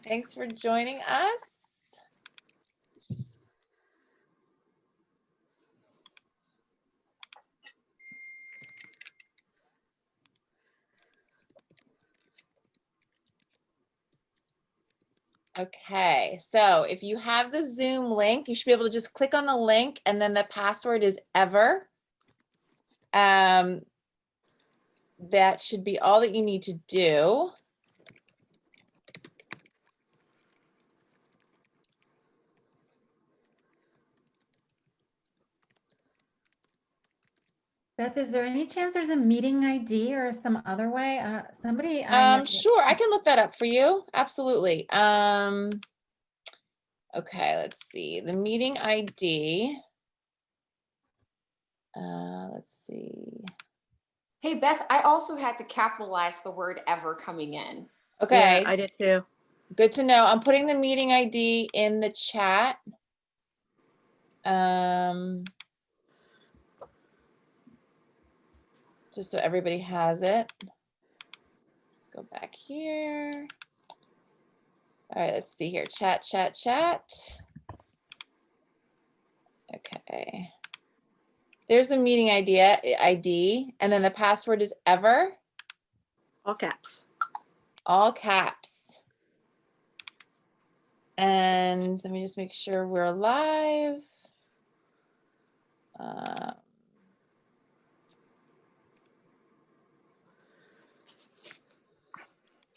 Thanks for joining us. Okay, so if you have the Zoom link, you should be able to just click on the link and then the password is ever. That should be all that you need to do. Beth, is there any chance there's a meeting ID or some other way? Somebody I know. Sure, I can look that up for you. Absolutely. Okay, let's see. The meeting ID. Let's see. Hey, Beth, I also had to capitalize the word ever coming in. Okay. Yeah, I did too. Good to know. I'm putting the meeting ID in the chat. Just so everybody has it. Let's go back here. All right, let's see here. Chat. Okay. There's the meeting ID, and then the password is ever. All caps. All caps. And let me just make sure we're live.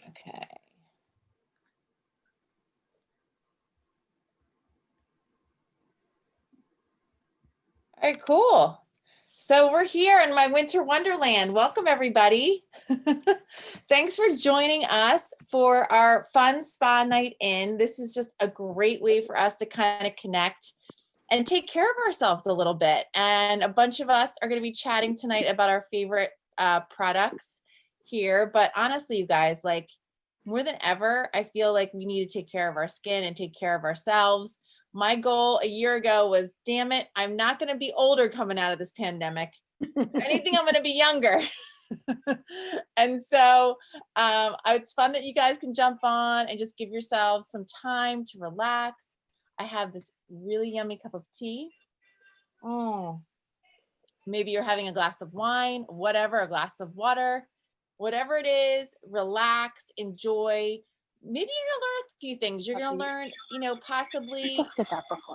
Okay. All right, cool. So we're here in my winter wonderland. Welcome, everybody. Thanks for joining us for our fun spa night in. This is just a great way for us to kind of connect and take care of ourselves a little bit. And a bunch of us are going to be chatting tonight about our favorite products here. But honestly, you guys, like more than ever, I feel like we need to take care of our skin and take care of ourselves. My goal a year ago was, damn it, I'm not going to be older coming out of this pandemic. If anything, I'm going to be younger. And so it's fun that you guys can jump on and just give yourselves some time to relax. I have this really yummy cup of tea. Maybe you're having a glass of wine, whatever, a glass of water, whatever it is, relax, enjoy. Maybe you're gonna learn a few things. You're gonna learn, possibly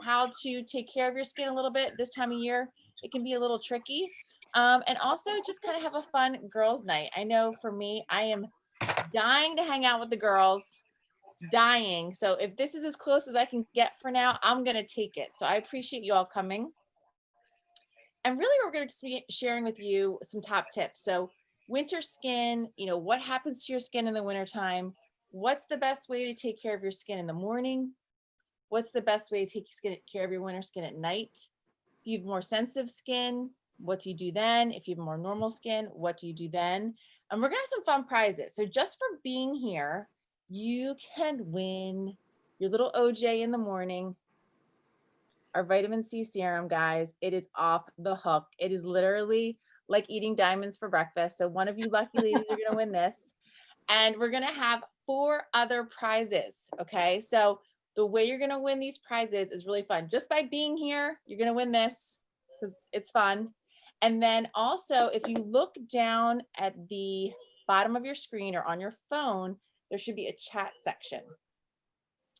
how to take care of your skin a little bit this time of year. It can be a little tricky. And also just kind of have a fun girls' night. I know for me, I am dying to hang out with the girls, dying. So if this is as close as I can get for now, I'm gonna take it. So I appreciate you all coming. And really, we're going to just be sharing with you some top tips. So winter skin, what happens to your skin in the wintertime? What's the best way to take care of your skin in the morning? What's the best way to take care of your winter skin at night? If you have more sensitive skin, what do you do then? If you have more normal skin, what do you do then? And we're going to have some fun prizes. So just for being here, you can win your little OJ in the morning. Our vitamin C serum, guys, it is off the hook. It is literally like eating diamonds for breakfast. So one of you lucky ladies are going to win this. And we're going to have 4 other prizes. Okay. So the way you're going to win these prizes is really fun. Just by being here, you're going to win this because it's fun. And then also, if you look down at the bottom of your screen or on your phone, there should be a chat section.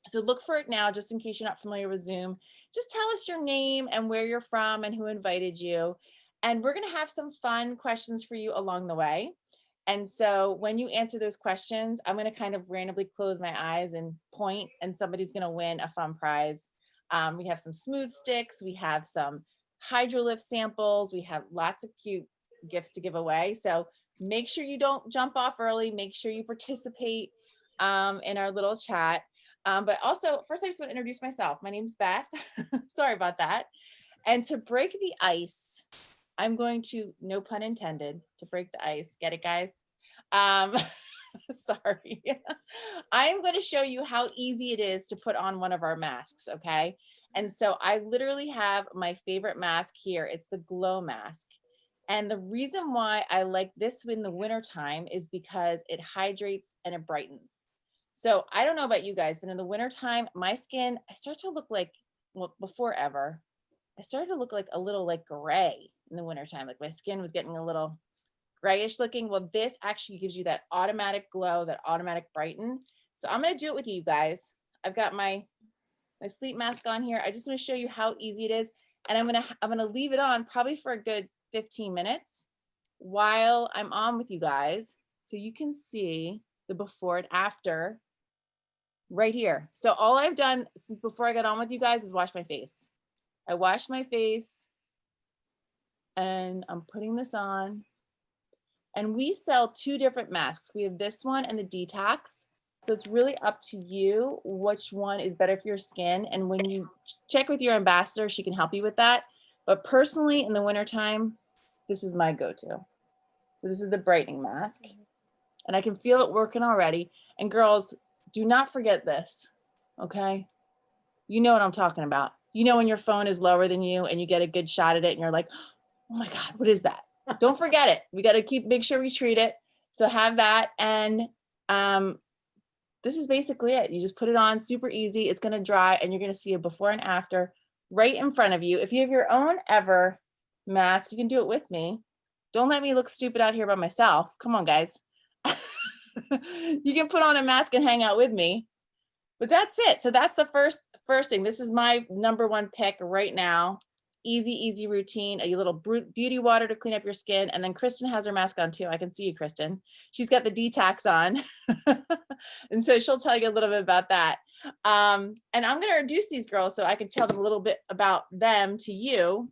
So look for it now, just in case you're not familiar with Zoom. Just tell us your name and where you're from and who invited you. And we're going to have some fun questions for you along the way. And so when you answer those questions, I'm going to kind of randomly close my eyes and point, and somebody's going to win a fun prize. We have some smooth sticks. We have some Hydrolift samples. We have lots of cute gifts to give away. So make sure you don't jump off early. Make sure you participate in our little chat. But also, first I just want to introduce myself. My name's Beth. Sorry about that. And to break the ice, I'm going to, no pun intended, to break the ice. Get it, guys? Sorry. I'm going to show you how easy it is to put on one of our masks, okay? And so I literally have my favorite mask here. It's the Glow Mask. And the reason why I like this in the wintertime is because it hydrates and it brightens. So I don't know about you guys, but in the wintertime, my skin, I start to look like, well, before ever, I started to look like a little like gray in the wintertime. Like my skin was getting a little grayish looking. Well, this actually gives you that automatic glow, that automatic brighten. So I'm going to do it with you guys. I've got my sleep mask on here. I just want to show you how easy it is. And I'm going to leave it on probably for a good 15 minutes while I'm on with you guys. So you can see the before and after right here. So all I've done since before I got on with you guys is wash my face. I washed my face and I'm putting this on. And we sell 2 different masks. We have this one and the detox. So it's really up to you which one is better for your skin. And when you check with your ambassador, she can help you with that. But personally, in the wintertime, this is my go-to. So this is the brightening mask. And I can feel it working already. And girls, do not forget this, okay? You know what I'm talking about. You know when your phone is lower than you and you get a good shot at it and you're like, oh my God, what is that? Don't forget it. We got to make sure we treat it. So have that. And this is basically it. You just put it on, super easy. It's going to dry and you're going to see a before and after right in front of you. If you have your own Ever mask, you can do it with me. Don't let me look stupid out here by myself. Come on, guys. You can put on a mask and hang out with me. But that's it. So that's the first thing. This is my #1 pick right now. Easy routine, a little beauty water to clean up your skin. And then Kristen has her mask on too. I can see you, Kristen. She's got the detox on. And so she'll tell you a little bit about that. And I'm going to introduce these girls so I can tell them a little bit about them to you.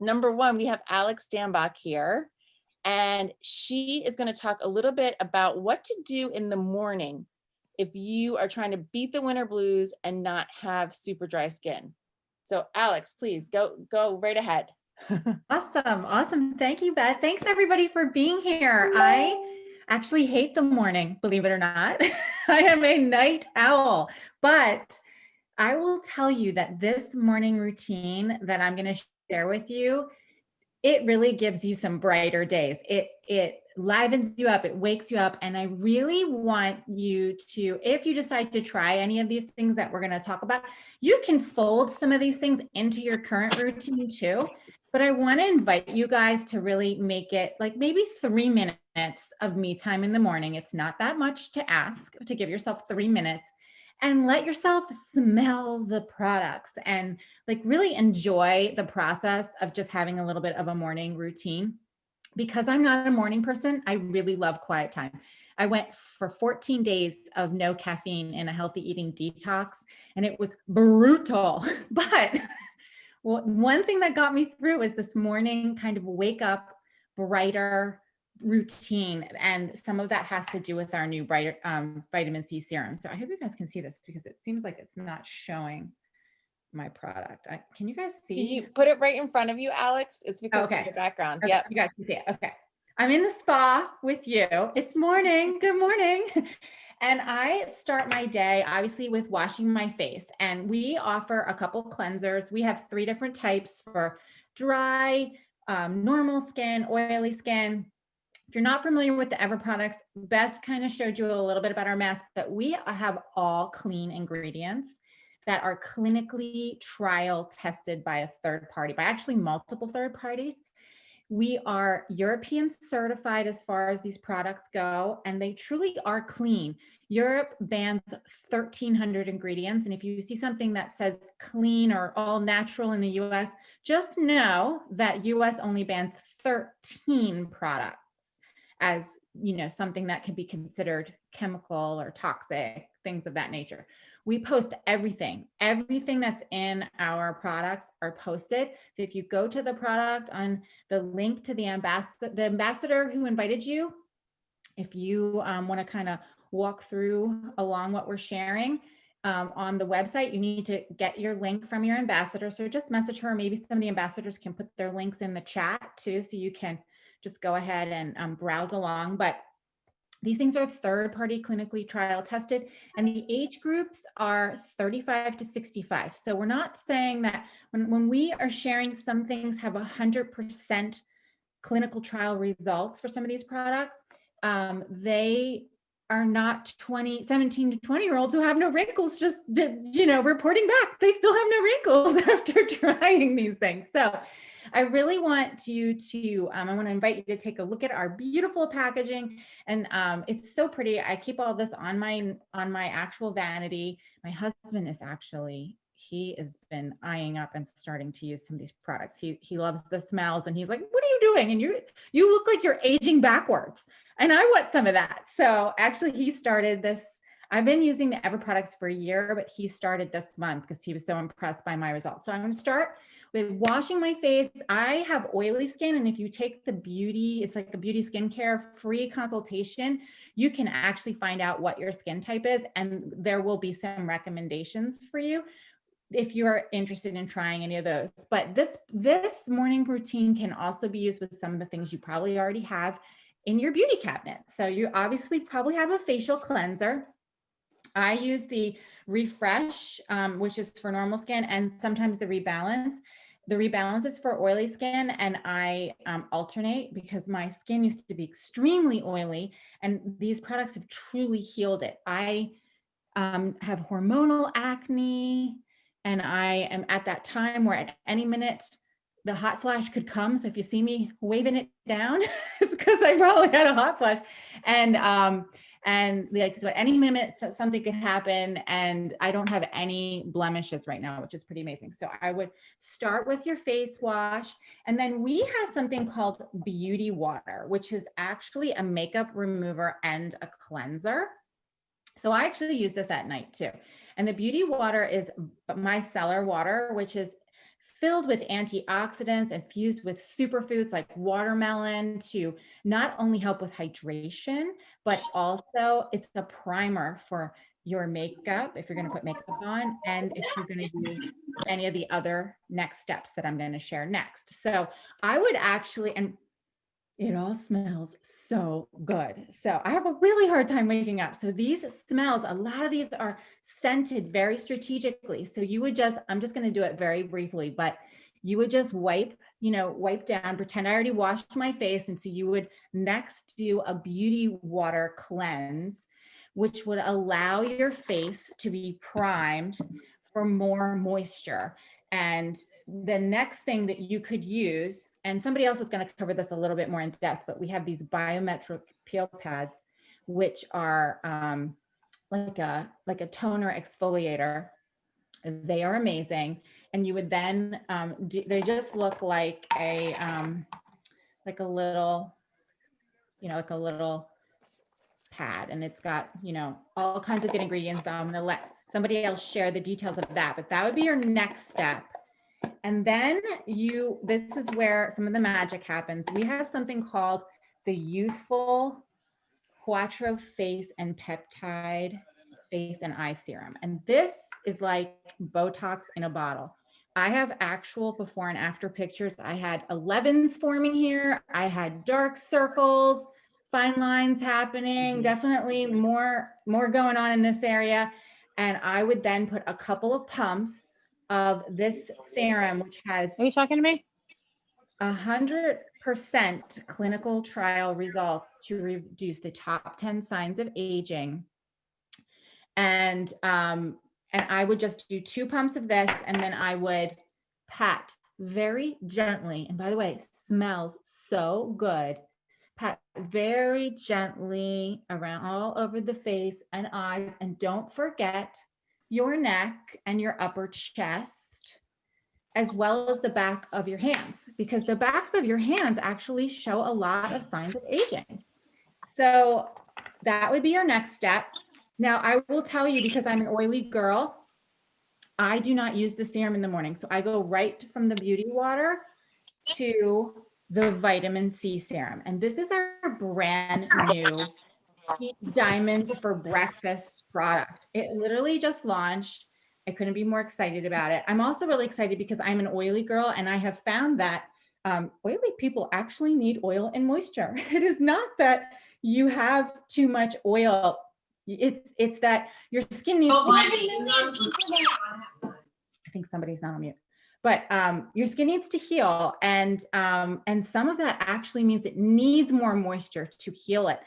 #1, we have Alex Stambach here. And she is going to talk a little bit about what to do in the morning if you are trying to beat the winter blues and not have super dry skin. So Alex, please go right ahead. Awesome. Thank you, Beth. Thanks everybody for being here. I actually hate the morning, believe it or not. I am a night owl, but I will tell you that this morning routine that I'm going to share with you, it really gives you some brighter days. It livens you up, it wakes you up. And I really want you to, if you decide to try any of these things that we're going to talk about, you can fold some of these things into your current routine too. But I want to invite you guys to really make it like maybe 3 minutes of me time in the morning. It's not that much to ask, to give yourself 3 minutes and let yourself smell the products and like really enjoy the process of just having a little bit of a morning routine. Because I'm not a morning person, I really love quiet time. I went for 14 days of no caffeine in a healthy eating detox, and it was brutal. But one thing that got me through is this morning kind of wake up brighter routine. And some of that has to do with our new brighter vitamin C serum. So I hope you guys can see this because it seems like it's not showing my product. Can you guys see? Can you put it right in front of you, Alex? It's because of your background. Okay. Yep. You guys can see it. Okay. I'm in the spa with you. It's morning. Good morning. And I start my day obviously with washing my face. And we offer a couple cleansers. We have 3 different types for dry, normal skin, oily skin. If you're not familiar with the Ever products, Beth kind of showed you a little bit about our mask, but we have all clean ingredients that are clinically trial tested by a third party, by actually multiple third parties. We are European certified as far as these products go, and they truly are clean. Europe bans 1,300 ingredients. And if you see something that says clean or all natural in the US, just know that US only bans 13 products as, you know, something that can be considered chemical or toxic, things of that nature. We post everything that's in our products are posted. So if you go to the product on the link to the ambassador who invited you, if you want to kind of walk through along what we're sharing on the website, you need to get your link from your ambassador. So just message her. Maybe some of the ambassadors can put their links in the chat too, so you can just go ahead and browse along. But these things are third-party clinically trial tested, and the age groups are 35 to 65. So we're not saying that when we are sharing, some things have 100% clinical trial results for some of these products. They are not 17 to 20-year-olds who have no wrinkles, just, reporting back. They still have no wrinkles after trying these things. So I really want you to, I want to invite you to take a look at our beautiful packaging. And it's so pretty. I keep all this on my actual vanity. My husband is actually, he has been eyeing up and starting to use some of these products. He loves the smells, and he's like, what are you doing? And you look like you're aging backwards. And I want some of that. So actually he started this. I've been using the Ever products for a year, but he started this month because he was so impressed by my results. So I'm going to start with washing my face. I have oily skin. And if you take the beauty, it's like a beauty skincare free consultation, you can actually find out what your skin type is. And there will be some recommendations for you if you're interested in trying any of those. But this morning routine can also be used with some of the things you probably already have in your beauty cabinet. So you obviously probably have a facial cleanser. I use the Refresh, which is for normal skin, and sometimes the Rebalance. The Rebalance is for oily skin, and I alternate because my skin used to be extremely oily, and these products have truly healed it. I have hormonal acne, and I am at that time where at any minute the hot flash could come. So if you see me waving it down, it's because I probably had a hot flash. And like, so at any minute something could happen, and I don't have any blemishes right now, which is pretty amazing. So I would start with your face wash. And then we have something called Beauty Water, which is actually a makeup remover and a cleanser. So I actually use this at night too. And the Beauty Water is micellar water, which is filled with antioxidants and fused with superfoods like watermelon to not only help with hydration, but also it's a primer for your makeup if you're going to put makeup on, and if you're going to use any of the other next steps that I'm going to share next. So I would actually, and it all smells so good. So I have a really hard time waking up. So these smells, a lot of these are scented very strategically. So you would just, I'm just going to do it very briefly, but you would just wipe down, pretend I already washed my face. And so you would next do a Beauty Water cleanse, which would allow your face to be primed for more moisture. And the next thing that you could use, and somebody else is going to cover this a little bit more in depth, but we have these biometric peel pads, which are like a toner exfoliator. They are amazing. And you would then, they just look like a little, like a little pad, and it's got, all kinds of good ingredients. So I'm going to let somebody else share the details of that, but that would be your next step. And then this is where some of the magic happens. We have something called the Youthful Quattro Face and Peptide Face and Eye Serum. And this is like Botox in a bottle. I have actual before and after pictures. I had 11s forming here. I had dark circles, fine lines happening, definitely more going on in this area. And I would then put a couple of pumps of this serum, which has Are you talking to me? 100% clinical trial results to reduce the top 10 signs of aging. And I would just do 2 pumps of this, and then I would pat very gently. And by the way, smells so good. Pat very gently around all over the face and eyes. And don't forget your neck and your upper chest, as well as the back of your hands, because the backs of your hands actually show a lot of signs of aging. So that would be your next step. Now, I will tell you, because I'm an oily girl, I do not use the serum in the morning. So I go right from the Beauty Water to the vitamin C serum. And this is our brand new Diamonds for Breakfast product. It literally just launched. I couldn't be more excited about it. I'm also really excited because I'm an oily girl, and I have found that oily people actually need oil and moisture. It is not that you have too much oil. It's that your skin needs to I think somebody's not on mute. But your skin needs to heal, and some of that actually means it needs more moisture to heal it.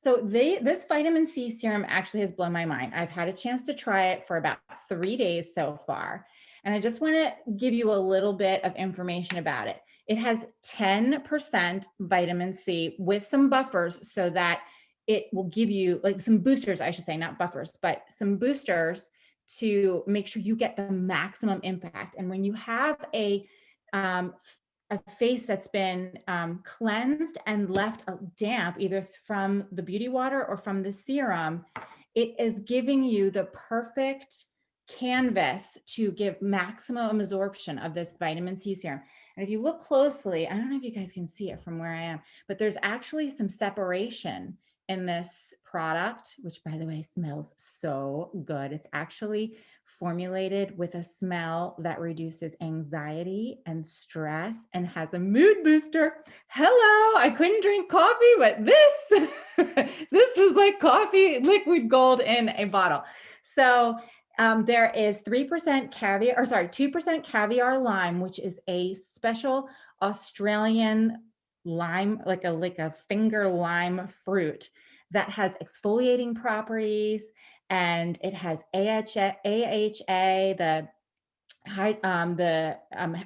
So this vitamin C serum actually has blown my mind. I've had a chance to try it for about 3 days so far. And I just want to give you a little bit of information about it. It has 10% vitamin C with some buffers so that it will give you like some boosters, I should say, not buffers, but some boosters to make sure you get the maximum impact. And when you have a face that's been cleansed and left damp, either from the beauty water or from the serum, it is giving you the perfect canvas to give maximum absorption of this vitamin C serum. And if you look closely, I don't know if you guys can see it from where I am, but there's actually some separation in this product, which by the way, smells so good. It's actually formulated with a smell that reduces anxiety and stress and has a mood booster. Hello, I couldn't drink coffee, but this was like coffee, liquid gold in a bottle. So there is 3% caviar, or sorry, 2% caviar lime, which is a special Australian lime, like a finger lime fruit that has exfoliating properties, and it has AHA, the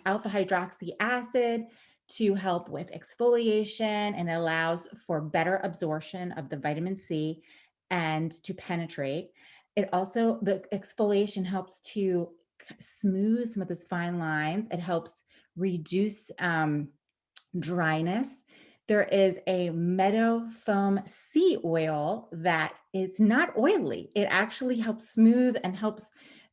alpha hydroxy acid to help with exfoliation, and allows for better absorption of the vitamin C and to penetrate. It also, the exfoliation helps to smooth some of those fine lines. It helps reduce dryness. There is a meadow foam sea oil that is not oily. It actually helps smooth and helps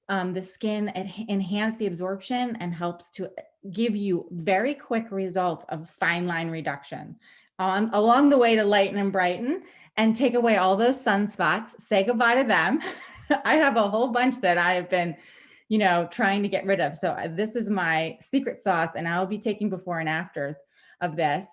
the skin enhance the absorption and helps to give you very quick results of fine line reduction along the way to lighten and brighten and take away all those sunspots. Say goodbye to them. I have a whole bunch that I have been, trying to get rid of. So this is my secret sauce, and I'll be taking before and afters of this.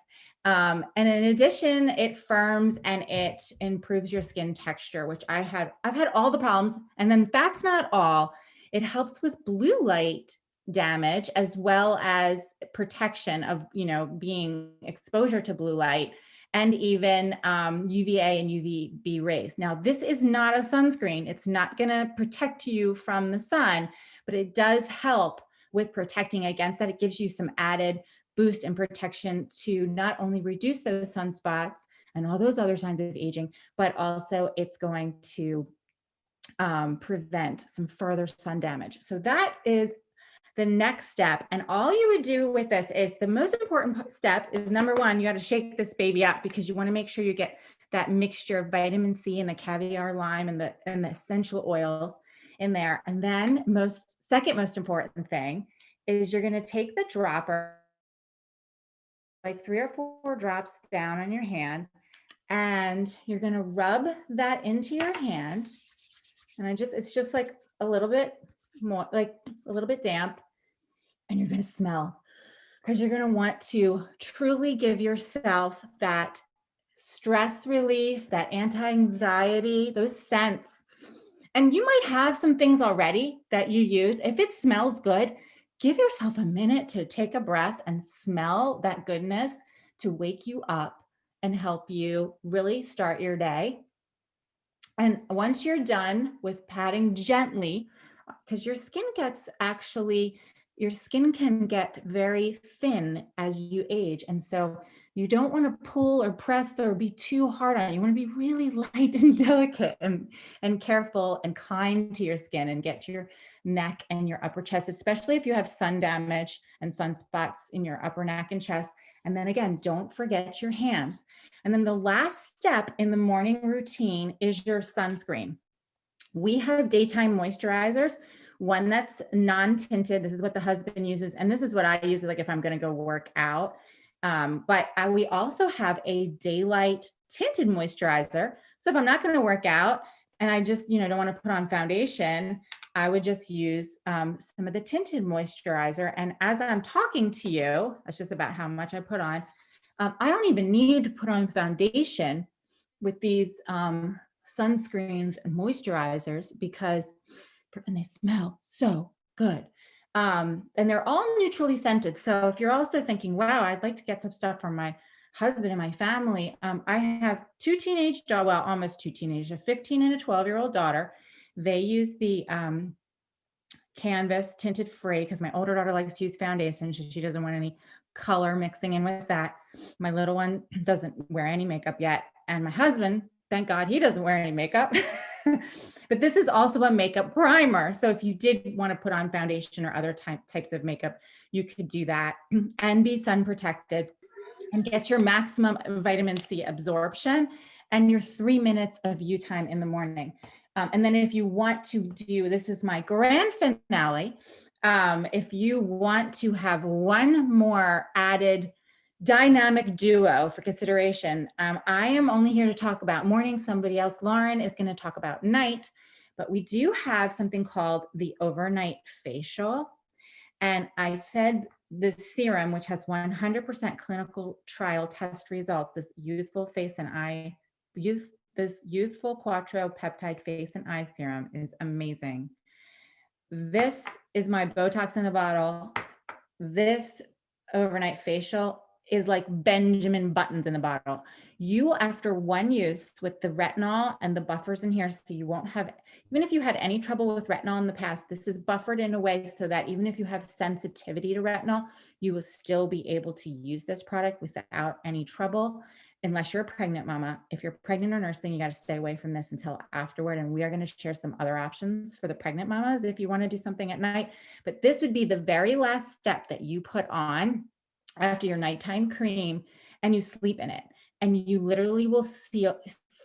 And in addition, it firms and it improves your skin texture, which I've had all the problems. And then that's not all. It helps with blue light damage as well as protection of, being exposure to blue light and even UVA and UVB rays. Now, this is not a sunscreen. It's not going to protect you from the sun, but it does help with protecting against that. It gives you some added boost and protection to not only reduce those sunspots and all those other signs of aging, but also it's going to prevent some further sun damage. So that is the next step. And all you would do with this is, the most important step is, number one, you got to shake this baby up because you want to make sure you get that mixture of vitamin C and the caviar lime and the essential oils in there. And then second most important thing is you're going to take the dropper, like 3 or 4 drops down on your hand, and you're going to rub that into your hand. And it's just like a little bit more, like a little bit damp, and you're going to smell, because you're going to want to truly give yourself that stress relief, that anti-anxiety, those scents. And you might have some things already that you use. If it smells good, give yourself a minute to take a breath and smell that goodness to wake you up and help you really start your day. And once you're done with patting gently, because your skin can get very thin as you age. And so you don't want to pull or press or be too hard on it. You want to be really light and delicate and careful and kind to your skin, and get your neck and your upper chest, especially if you have sun damage and sunspots in your upper neck and chest. And then again, don't forget your hands. And then the last step in the morning routine is your sunscreen. We have daytime moisturizers, one that's non-tinted. This is what the husband uses. And this is what I use, like if I'm going to go work out. But we also have a daylight tinted moisturizer. So if I'm not going to work out and I just, don't want to put on foundation, I would just use some of the tinted moisturizer. And as I'm talking to you, that's just about how much I put on. I don't even need to put on foundation with these sunscreens and moisturizers, and they smell so good. And they're all neutrally scented. So if you're also thinking, wow, I'd like to get some stuff for my husband and my family. I have two teenage, well, almost two teenage, a 15 and a 12-year-old daughter. They use the Canvas tinted free because my older daughter likes to use foundation. She doesn't want any color mixing in with that. My little one doesn't wear any makeup yet. And my husband, thank God he doesn't wear any makeup. But this is also a makeup primer. So if you did want to put on foundation or other types of makeup, you could do that and be sun protected and get your maximum vitamin C absorption and your 3 minutes of you time in the morning. And then if you want to do, this is my grand finale. If you want to have one more added dynamic duo for consideration, I am only here to talk about morning. Somebody else, Lauren, is going to talk about night, but we do have something called the overnight facial. And I said this serum, which has 100% clinical trial test results, this youthful face and eye, this youthful Quattro peptide face and eye serum is amazing. This is my Botox in the bottle. This overnight facial is like Benjamin Buttons in the bottle. You, after one use with the retinol and the buffers in here, so you won't have, even if you had any trouble with retinol in the past, this is buffered in a way so that even if you have sensitivity to retinol, you will still be able to use this product without any trouble, unless you're a pregnant mama. If you're pregnant or nursing, you got to stay away from this until afterward. And we are going to share some other options for the pregnant mamas if you want to do something at night. But this would be the very last step that you put on after your nighttime cream, and you sleep in it, and you literally will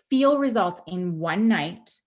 feel results in one night,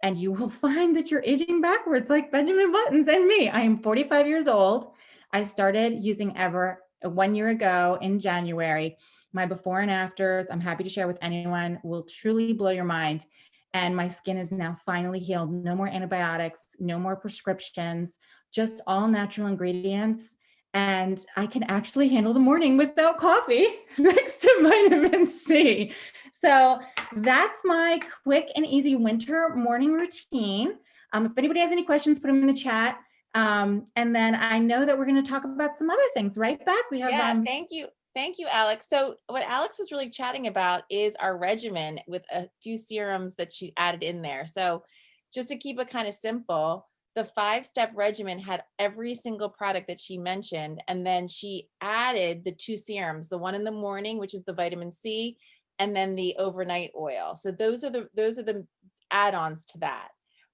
and you will find that you're aging backwards like Benjamin Buttons and me. I am 45 years old. I started using Ever 1 year ago in January. My before and afters, I'm happy to share with anyone, will truly blow your mind. And my skin is now finally healed. No more antibiotics, no more prescriptions, just all natural ingredients. And I can actually handle the morning without coffee next to vitamin C. So that's my quick and easy winter morning routine. If anybody has any questions, put them in the chat. And then I know that we're going to talk about some other things, right, Beth? We have Thank you. Thank you, Alex. So what Alex was really chatting about is our regimen with a few serums that she added in there. So just to keep it kind of simple, the 5-step regimen had every single product that she mentioned. And then she added the 2 serums, the one in the morning, which is the vitamin C, and then the overnight oil. So those are the add-ons to that.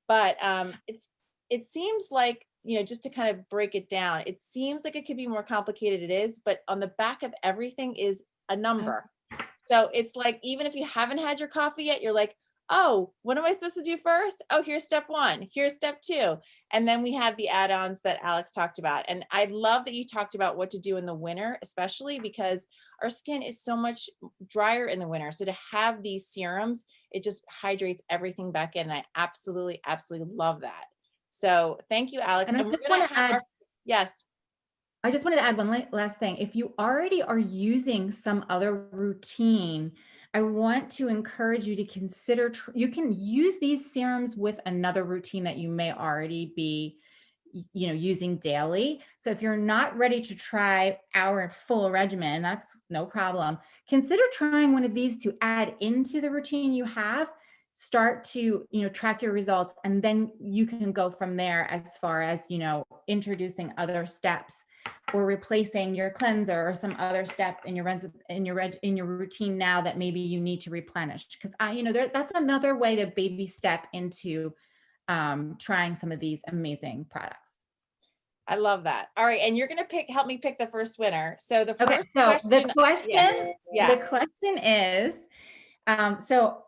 But it seems like, just to kind of break it down, it seems like it could be more complicated. It is, but on the back of everything is a number. So it's like, even if you haven't had your coffee yet, you're like, oh, what am I supposed to do first? Oh, here's step 1, here's step 2. And then we have the add-ons that Alex talked about. And I love that you talked about what to do in the winter, especially because our skin is so much drier in the winter. So to have these serums, it just hydrates everything back in. And I absolutely, absolutely love that. So thank you, Alex. And I just want to add, yes. I just wanted to add one last thing. If you already are using some other routine, I want to encourage you to consider, you can use these serums with another routine that you may already be, using daily. So if you're not ready to try our full regimen, that's no problem. Consider trying one of these to add into the routine you have. Start to, track your results, and then you can go from there as far as, introducing other steps or replacing your cleanser or some other step in your routine now that maybe you need to replenish. Because that's another way to baby step into trying some of these amazing products. I love that. All right, and you're gonna help me pick the first winner. So the first the question is, so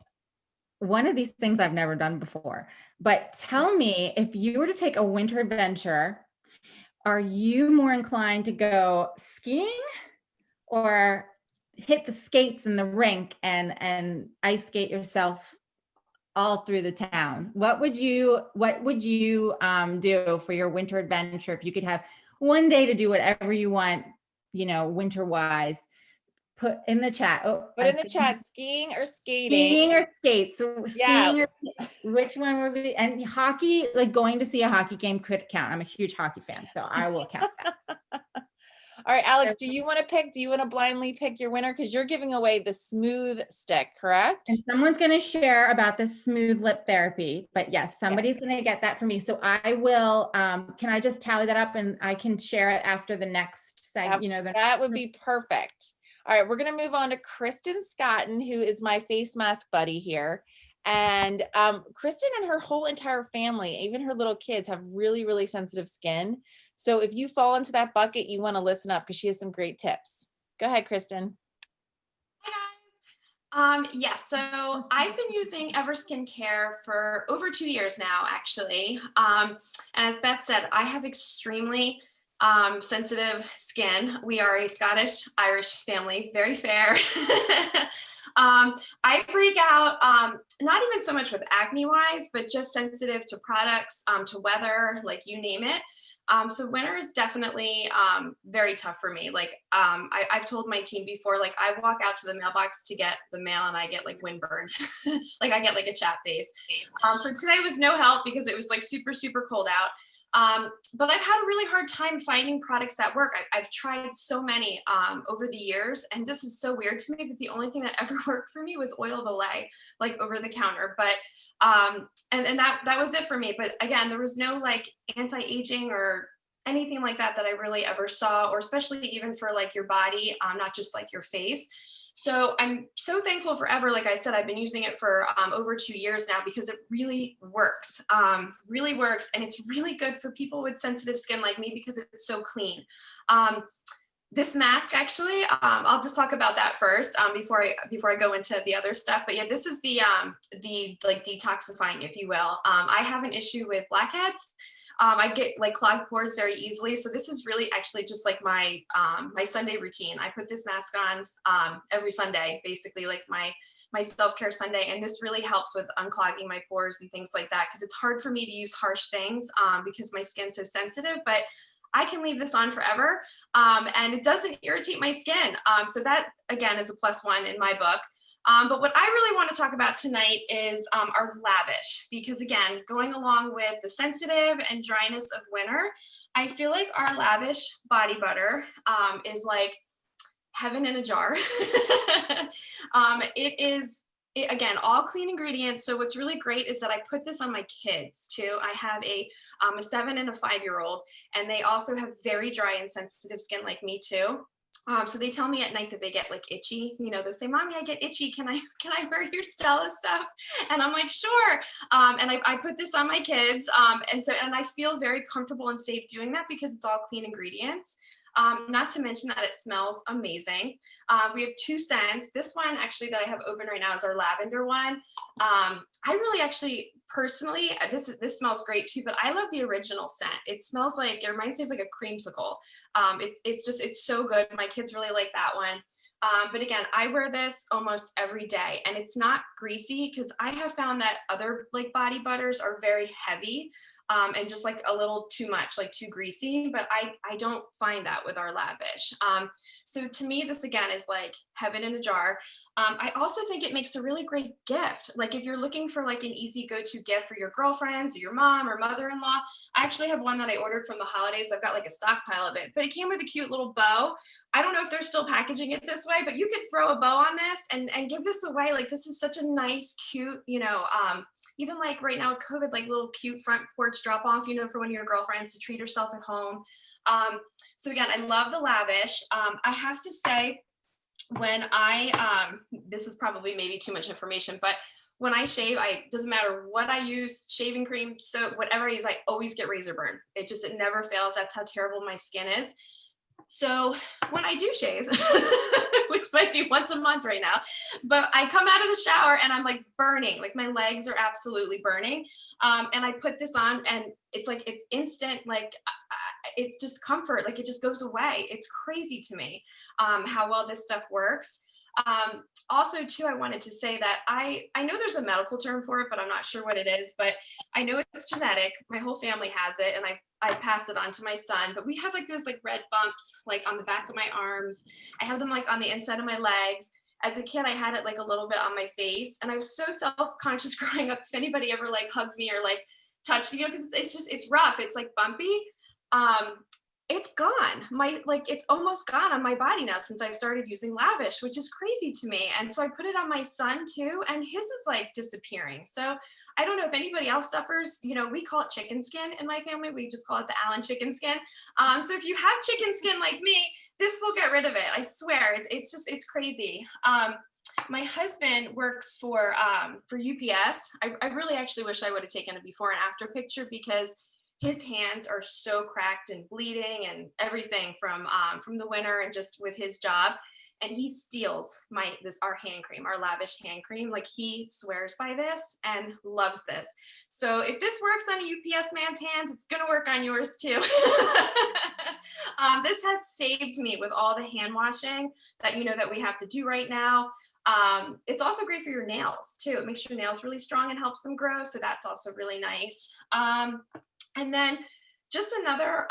one of these things I've never done before, but tell me, if you were to take a winter adventure, are you more inclined to go skiing or hit the skates in the rink and ice skate yourself all through the town? What would you do for your winter adventure if you could have one day to do whatever you want, winter wise? Put in the chat. Skiing or skating? Skiing or skates. So skiing or which one would be? And hockey, like going to see a hockey game could count. I'm a huge hockey fan, so I will count that. All right, Alex, do you want to blindly pick your winner? Because you're giving away the smooth stick, correct? And someone's going to share about the smooth lip therapy, but yes, somebody's going to get that for me. So I will, can I just tally that up and I can share it after the next segment, That would be perfect. All right, we're going to move on to Kristen Scotton, who is my face mask buddy here. And Kristen and her whole entire family, even her little kids, have really, really sensitive skin. So if you fall into that bucket, you want to listen up because she has some great tips. Go ahead, Kristen. Hi guys. Yes, so I've been using Ever Skincare for over 2 years now, actually. And as Beth said, I have extremely sensitive skin. We are a Scottish Irish family, very fair. I break out, not even so much with acne wise, but just sensitive to products, to weather, like you name it. So winter is definitely very tough for me. Like I've told my team before, like I walk out to the mailbox to get the mail and I get like windburn, like I get like a chat face. So today was no help because it was like super, super cold out. But I've had a really hard time finding products that work. I've tried so many over the years, and this is so weird to me, but the only thing that ever worked for me was oil of Olay, like over the counter. But and that was it for me. But again, there was no like anti-aging or anything like that that I really ever saw, or especially even for like your body, not just like your face. So I'm so thankful for Ever. Like I said, I've been using it for over 2 years now because it really works, and it's really good for people with sensitive skin like me because it's so clean. This mask, actually, I'll just talk about that first before I go into the other stuff. But yeah, this is the like detoxifying, if you will. I have an issue with blackheads. I get like clogged pores very easily. So this is really actually just like my my Sunday routine. I put this mask on every Sunday, basically like my self-care Sunday. And this really helps with unclogging my pores and things like that. Cause it's hard for me to use harsh things because my skin's so sensitive, but I can leave this on forever and it doesn't irritate my skin. So that again is a +1 in my book. But what I really want to talk about tonight is our Lavish, because again, going along with the sensitive and dryness of winter, I feel like our Lavish body butter is like heaven in a jar. It is, again, all clean ingredients. So what's really great is that I put this on my kids too. I have a 7 and a 5-year-old, and they also have very dry and sensitive skin like me too. So they tell me at night that they get like itchy, they'll say, "Mommy, I get itchy. Can I wear your Stella stuff?" And I'm like, "Sure." And I put this on my kids. And I feel very comfortable and safe doing that because it's all clean ingredients. Not to mention that it smells amazing. We have 2 scents. This one actually that I have open right now is our lavender one. I really actually personally, this smells great too, but I love the original scent. It smells like, it reminds me of like a creamsicle. It's so good. My kids really like that one. But again, I wear this almost every day, and it's not greasy because I have found that other like body butters are very heavy. And just like a little too much, like too greasy, but I don't find that with our Lavish. So to me, this again is like heaven in a jar. I also think it makes a really great gift. Like if you're looking for like an easy go-to gift for your girlfriends or your mom or mother-in-law, I actually have one that I ordered from the holidays. I've got like a stockpile of it, but it came with a cute little bow. I don't know if they're still packaging it this way, but you could throw a bow on this and give this away. Like this is such a nice, cute, even like right now with COVID, like little cute front porch drop off, for one of your girlfriends to treat herself at home. So again, I love the Lavish. I have to say, when this is probably maybe too much information, but when I shave, doesn't matter what I use, shaving cream, soap, whatever I use, I always get razor burn. It never fails. That's how terrible my skin is. So when I do shave, which might be once a month right now, but I come out of the shower and I'm like burning, like my legs are absolutely burning. And I put this on and it's like, it's instant, like it's just comfort, like it just goes away. It's crazy to me how well this stuff works. Also too, I wanted to say that I know there's a medical term for it, but I'm not sure what it is, but I know it's genetic. My whole family has it, and I passed it on to my son, but we have like, there's like red bumps, like on the back of my arms. I have them like on the inside of my legs. As a kid, I had it like a little bit on my face, and I was so self-conscious growing up. If anybody ever like hugged me or like touched me, because it's rough. It's like bumpy. it's gone. It's almost gone on my body now since I've started using Lavish, which is crazy to me. And so I put it on my son too, and his is like disappearing. So I don't know if anybody else suffers, we call it chicken skin in my family. We just call it the Allen chicken skin. So if you have chicken skin like me, this will get rid of it. I swear, it's crazy. My husband works for UPS. I really actually wish I would have taken a before and after picture because his hands are so cracked and bleeding and everything from the winter and just with his job. And he steals our hand cream, our Lavish hand cream. Like he swears by this and loves this. So if this works on a UPS man's hands, it's gonna work on yours too. This has saved me with all the hand washing that that we have to do right now. It's also great for your nails too. It makes your nails really strong and helps them grow. So that's also really nice. And then just another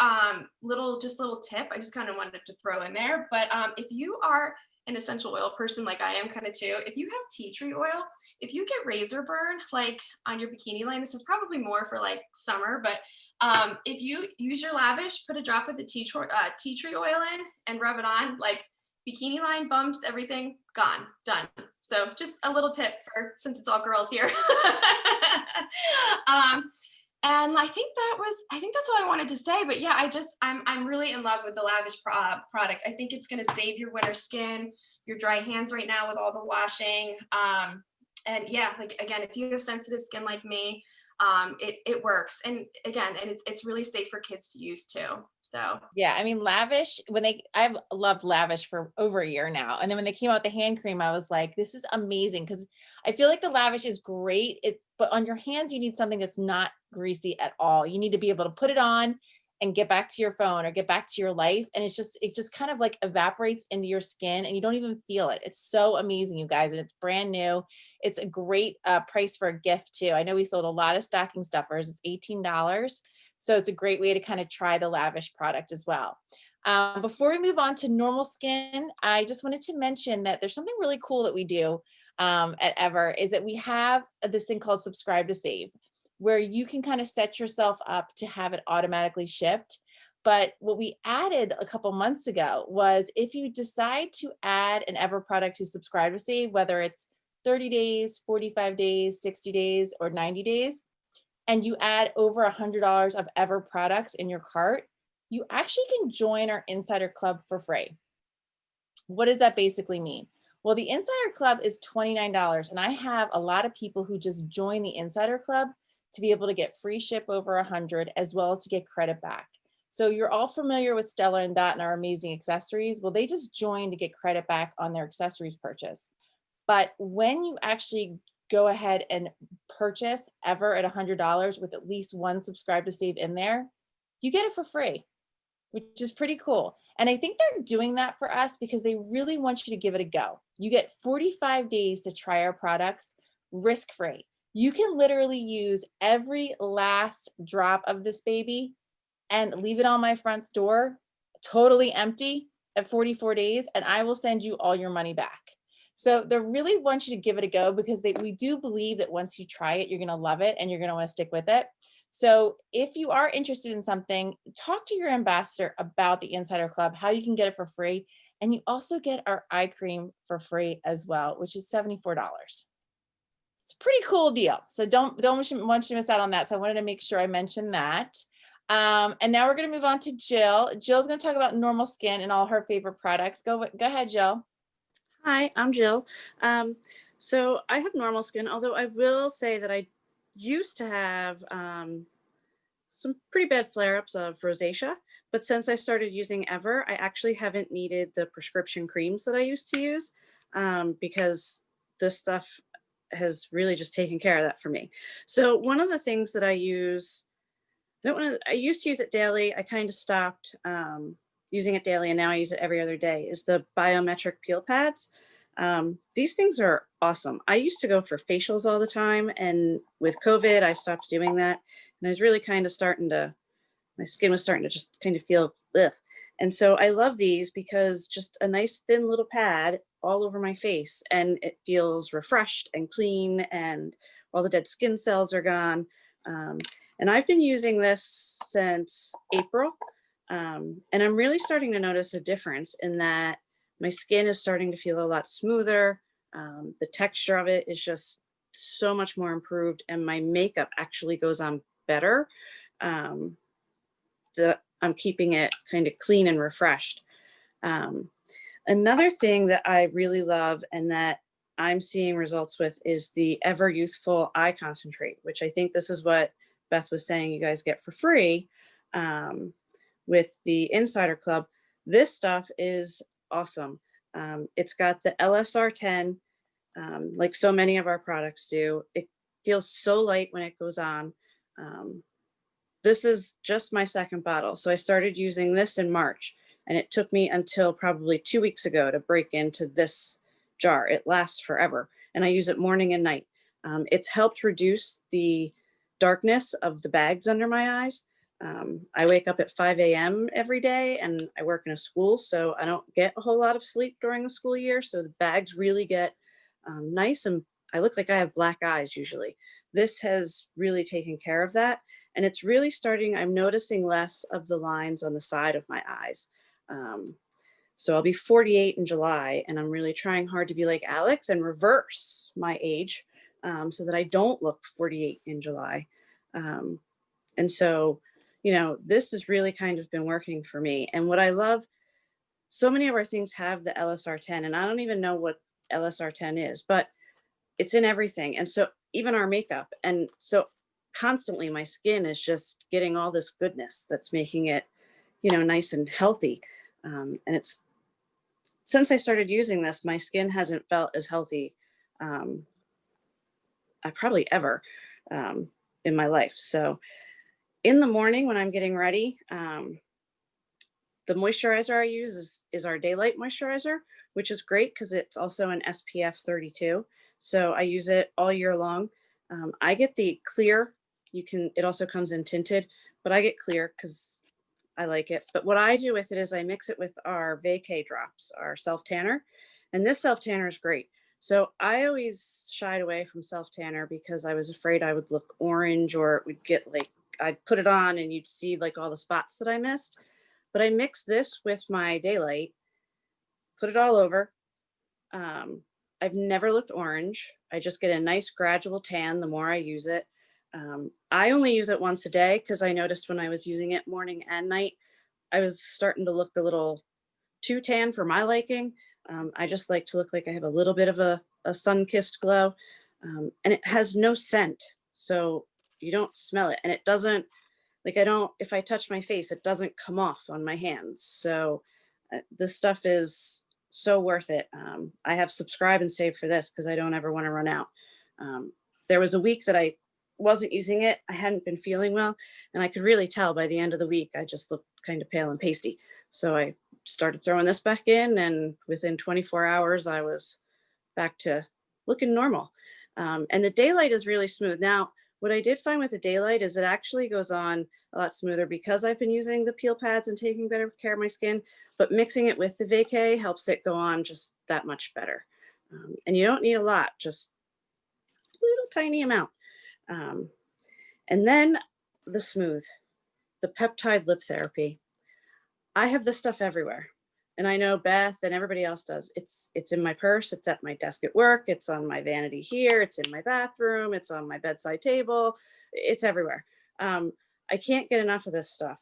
little tip I just kind of wanted to throw in there. But if you are an essential oil person like I am kind of too, if you have tea tree oil, if you get razor burn like on your bikini line, this is probably more for like summer, but if you use your Lavish, put a drop of the tea tree oil in and rub it on, like bikini line, bumps, everything gone, done. So just a little tip since it's all girls here. And I think that's all I wanted to say. But yeah, I'm really in love with the Lavish product. I think it's going to save your winter skin, your dry hands right now with all the washing. And yeah, like again, if you have sensitive skin like me, it works. And again, and it's really safe for kids to use too. So Yeah, I mean, Lavish, I've loved Lavish for over a year now. And then when they came out with the hand cream, I was like, this is amazing. Cause I feel like the Lavish is great. But on your hands, you need something that's not greasy at all. You need to be able to put it on and get back to your phone or get back to your life. And it just kind of like evaporates into your skin and you don't even feel it. It's so amazing, you guys. And it's brand new. It's a great price for a gift too. I know we sold a lot of stocking stuffers. It's $18. So it's a great way to kind of try the Lavish product as well. Before we move on to normal skin, I just wanted to mention that there's something really cool that we do at Ever, is that we have this thing called Subscribe to Save, where you can kind of set yourself up to have it automatically shipped. But what we added a couple months ago was if you decide to add an Ever product to Subscribe to Save, whether it's 30 days, 45 days, 60 days, or 90 days, and you add over $100 of Ever products in your cart, you actually can join our Insider Club for free. What does that basically mean? Well, the Insider Club is $29, and I have a lot of people who just join the Insider Club to be able to get free ship over 100, as well as to get credit back. So you're all familiar with Stella and Dot and our amazing accessories. Well, they just joined to get credit back on their accessories purchase. But when you actually go ahead and purchase Ever at $100 with at least one Subscribe to Save in there, you get it for free, which is pretty cool. And I think they're doing that for us because they really want you to give it a go. You get 45 days to try our products risk-free. You can literally use every last drop of this baby and leave it on my front door totally empty at 44 days, and I will send you all your money back. So they really want you to give it a go because we do believe that once you try it, you're going to love it and you're going to want to stick with it. So if you are interested in something, talk to your ambassador about the Insider Club, how you can get it for free. And you also get our eye cream for free as well, which is $74. It's a pretty cool deal. So don't want you to miss out on that. So I wanted to make sure I mentioned that. And now we're going to move on to Jill. Jill's going to talk about normal skin and all her favorite products. Go ahead, Jill. Hi, I'm Jill. So I have normal skin, although I will say that I used to have some pretty bad flare-ups of rosacea, but since I started using Ever, I actually haven't needed the prescription creams that I used to use because this stuff has really just taken care of that for me. So one of the things that I use, I used to use it daily. I kind of stopped using it daily, and now I use it every other day, is the biometric peel pads. These things are awesome. I used to go for facials all the time, and with COVID, I stopped doing that. And I was really kind of my skin was starting to just kind of feel ugh. And so I love these because just a nice thin little pad all over my face, and it feels refreshed and clean, and all the dead skin cells are gone. And I've been using this since April. And I'm really starting to notice a difference in that my skin is starting to feel a lot smoother. The texture of it is just so much more improved, and my makeup actually goes on better. Um, I'm keeping it kind of clean and refreshed. Another thing that I really love and that I'm seeing results with is the Ever Youthful Eye Concentrate, which I think this is what Beth was saying you guys get for free with the Insider Club. This stuff is awesome. It's got the LSR10, like so many of our products do. It feels so light when it goes on. This is just my second bottle. So I started using this in March, and it took me until probably 2 weeks ago to break into this jar. It lasts forever, and I use it morning and night. It's helped reduce the darkness of the bags under my eyes. I wake up at 5 a.m. every day, and I work in a school, so I don't get a whole lot of sleep during the school year. So the bags really get nice, and I look like I have black eyes usually. This has really taken care of that. And it's really starting, I'm noticing less of the lines on the side of my eyes. So I'll be 48 in July, and I'm really trying hard to be like Alex and reverse my age so that I don't look 48 in July. And so, you know, this has really kind of been working for me. And what I love, so many of our things have the LSR10, and I don't even know what LSR10 is, but it's in everything. And so even our makeup. And so constantly my skin is just getting all this goodness that's making it, you know, nice and healthy. And it's, since I started using this, my skin hasn't felt as healthy I probably ever in my life. So in the morning when I'm getting ready, the moisturizer I use is our Daylight moisturizer, which is great because it's also an SPF 32. So I use it all year long. I get the clear. It also comes in tinted, but I get clear because I like it. But what I do with it is I mix it with our Vacay drops, our self tanner. And this self tanner is great. So I always shied away from self tanner because I was afraid I would look orange, or it would get like, I'd put it on and you'd see like all the spots that I missed. But I mix this with my Daylight, put it all over. I've never looked orange. I just get a nice gradual tan the more I use it. I only use it once a day because I noticed when I was using it morning and night, I was starting to look a little too tan for my liking. I just like to look like I have a little bit of a sun-kissed glow. And it has no scent, so you don't smell it. And it doesn't, like if I touch my face, it doesn't come off on my hands. So this stuff is so worth it. I have subscribe and save for this because I don't ever want to run out. There was a week that I wasn't using it. I hadn't been feeling well, and I could really tell by the end of the week, I just looked kind of pale and pasty. So I started throwing this back in, and within 24 hours, I was back to looking normal. And the Daylight is really smooth. Now, what I did find with the Daylight is it actually goes on a lot smoother because I've been using the peel pads and taking better care of my skin, but mixing it with the Vacay helps it go on just that much better. And you don't need a lot, just a little tiny amount. And then the Smooth, the peptide lip therapy. I have this stuff everywhere. And I know Beth and everybody else does. It's in my purse. It's at my desk at work. It's on my vanity here. It's in my bathroom. It's on my bedside table. It's everywhere. I can't get enough of this stuff.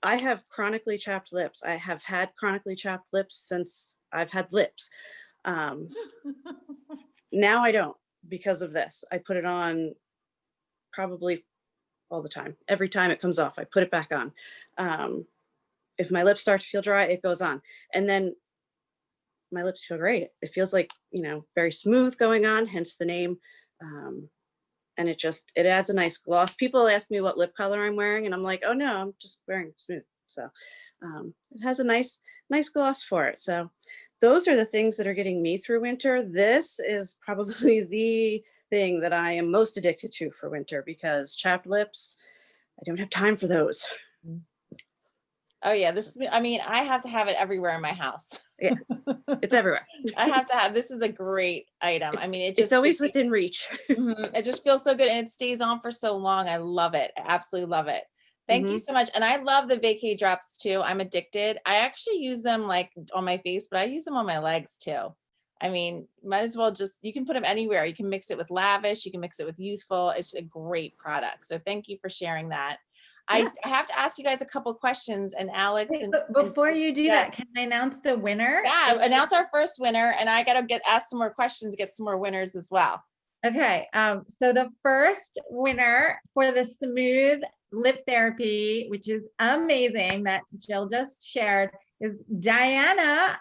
I have chronically chapped lips. I have had chronically chapped lips since I've had lips. Now I don't because of this. I put it on probably all the time. Every time it comes off, I put it back on. If my lips start to feel dry, it goes on. And then my lips feel great. It feels like, very smooth going on, hence the name. And it adds a nice gloss. People ask me what lip color I'm wearing, and I'm like, oh no, I'm just wearing Smooth. So it has a nice gloss for it. So those are the things that are getting me through winter. This is probably the thing that I am most addicted to for winter because chapped lips, I don't have time for those. Oh yeah, I have to have it everywhere in my house. Yeah, it's everywhere. I have to have, this is a great item. It's always within reach. It just feels so good, and it stays on for so long. I love it. I absolutely love it. Thank you so much. And I love the vacay drops too. I'm addicted. I actually use them like on my face, but I use them on my legs too. I mean, might as well just, you can put them anywhere. You can mix it with Lavish, you can mix it with Youthful. It's a great product. So thank you for sharing that. Yeah. I have to ask you guys a couple questions, and Alex. Wait, and but before you do yeah. that, can I announce the winner? Yeah, announce our first winner, and I gotta ask some more questions, get some more winners as well. Okay, so the first winner for the Smooth Lip Therapy, which is amazing, that Jill just shared, is Diana.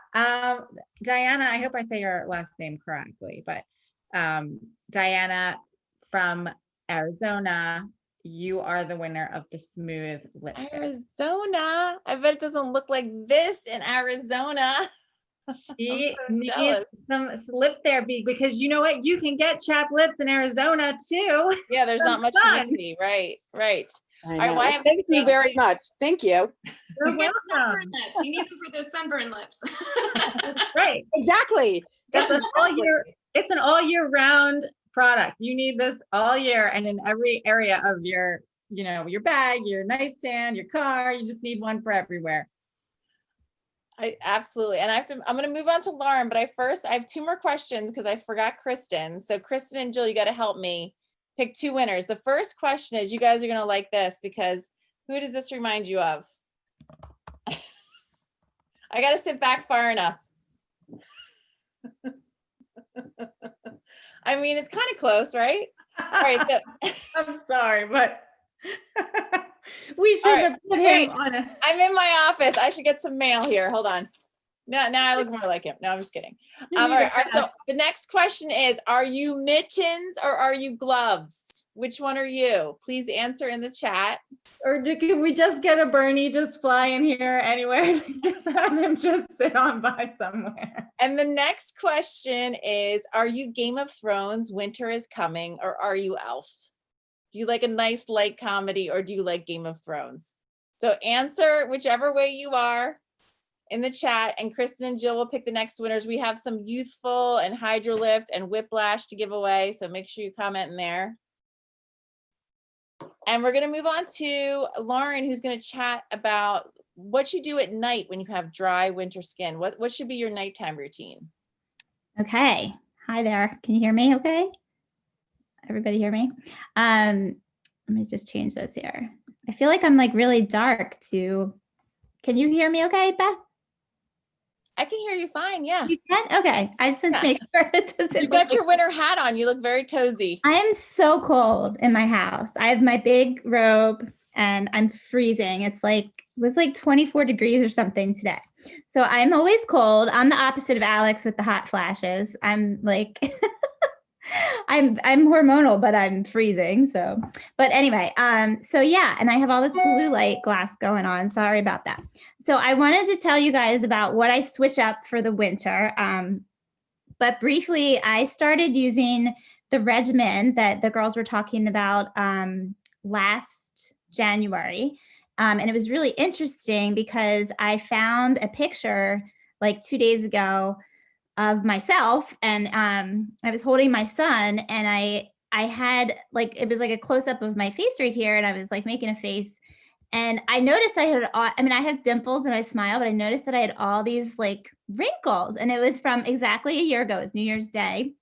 Diana, I hope I say your last name correctly, but Diana from Arizona, you are the winner of the Smooth Lip Therapy. Arizona. I bet it doesn't look like this in Arizona. She so needs jealous. some lip therapy, because you know what? You can get chapped lips in Arizona too. Yeah, there's not much fun. humidity. Right. I right, well, I know. have- Thank you very much. Thank you. You're You get sunburn welcome. lips. You need them for those sunburn lips. Right. Exactly. It's an all year round product. You need this all year and in every area of your, your bag, your nightstand, your car. You just need one for everywhere. I absolutely. And I'm going to move on to Lauren, but I have two more questions because I forgot Kristen. So Kristen and Jill, you got to help me pick two winners. The first question is, you guys are going to like this, because who does this remind you of? I got to sit back far enough. I mean, it's kind of close, right? All right. So, I'm sorry, but we should All right, have put wait. him on a. I'm in my office. I should get some mail here. Hold on. Now I look more like him. No, I'm just kidding. All right. So the next question is, are you mittens or are you gloves? Which one are you? Please answer in the chat. Or can we just get a Bernie just fly in here anywhere? Just have him just sit on by somewhere. And the next question is, are you Game of Thrones, Winter is Coming, or are you Elf? Do you like a nice light comedy, or do you like Game of Thrones? So answer whichever way you are in the chat, and Kristen and Jill will pick the next winners. We have some Youthful and Hydrolift and Whiplash to give away, so make sure you comment in there. And we're going to move on to Lauren, who's going to chat about what you do at night when you have dry winter skin. What should be your nighttime routine? Okay. Hi there. Can you hear me okay? Everybody hear me? Let me just change this here. I feel like I'm like really dark too. Can you hear me okay, Beth? I can hear you fine. Yeah. You can? Okay. I just want to make sure it doesn't. You got your winter hat on. You look very cozy. I am so cold in my house. I have my big robe and I'm freezing. It was like 24 degrees or something today. So I'm always cold. I'm the opposite of Alex with the hot flashes. I'm like, I'm hormonal, but I'm freezing. So, but anyway, so yeah, and I have all this blue light glass going on. Sorry about that. So I wanted to tell you guys about what I switch up for the winter. But briefly, I started using the regimen that the girls were talking about last January. And it was really interesting because I found a picture like 2 days ago of myself, and I was holding my son, and I had like, it was like a close up of my face right here, and I was like making a face, and I noticed I have dimples in my smile, but I noticed that I had all these like wrinkles, and it was from exactly a year ago. It was New Year's Day.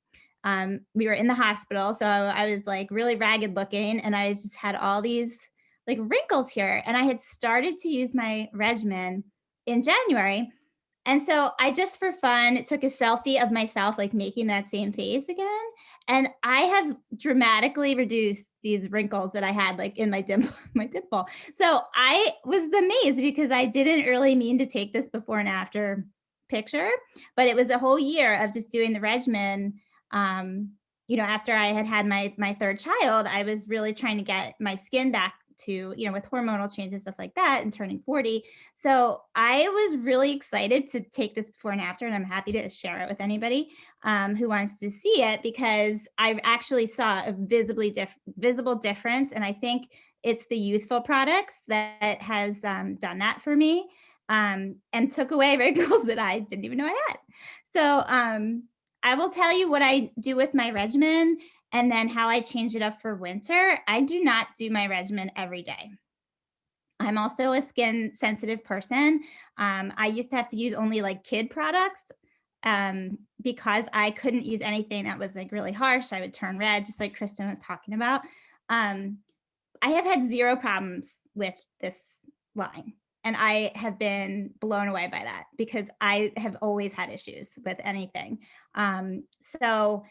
We were in the hospital, so I was like really ragged looking, and I just had all these like wrinkles here, and I had started to use my regimen in January. And so I just for fun took a selfie of myself, like making that same face again. And I have dramatically reduced these wrinkles that I had like in my dimple. So I was amazed because I didn't really mean to take this before and after picture, but it was a whole year of just doing the regimen. After I had my third child, I was really trying to get my skin back to, with hormonal changes, stuff like that, and turning 40. So I was really excited to take this before and after, and I'm happy to share it with anybody who wants to see it, because I actually saw a visible difference. And I think it's the Youthful products that has done that for me and took away wrinkles that I didn't even know I had. So I will tell you what I do with my regimen and then how I change it up for winter. I do not do my regimen every day. I'm also a skin sensitive person. I used to have to use only like kid products because I couldn't use anything that was like really harsh. I would turn red, just like Kristen was talking about. I have had zero problems with this line. And I have been blown away by that because I have always had issues with anything. So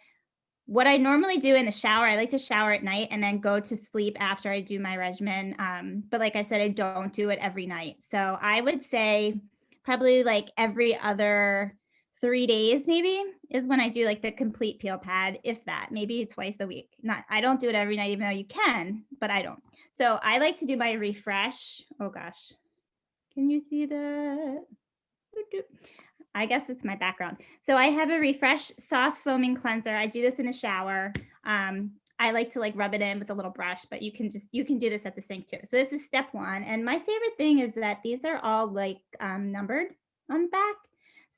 what I normally do in the shower, I like to shower at night and then go to sleep after I do my regimen. But like I said, I don't do it every night. So I would say probably like every other 3 days maybe is when I do like the complete peel pad, if that, maybe twice a week. Not, I don't do it every night, even though you can, but I don't. So I like to do my refresh. Oh gosh. Can you see the? I guess it's my background. So I have a Refresh soft foaming cleanser. I do this in the shower. I like to like rub it in with a little brush, but you can do this at the sink too. So this is step 1. And my favorite thing is that these are all like numbered on the back.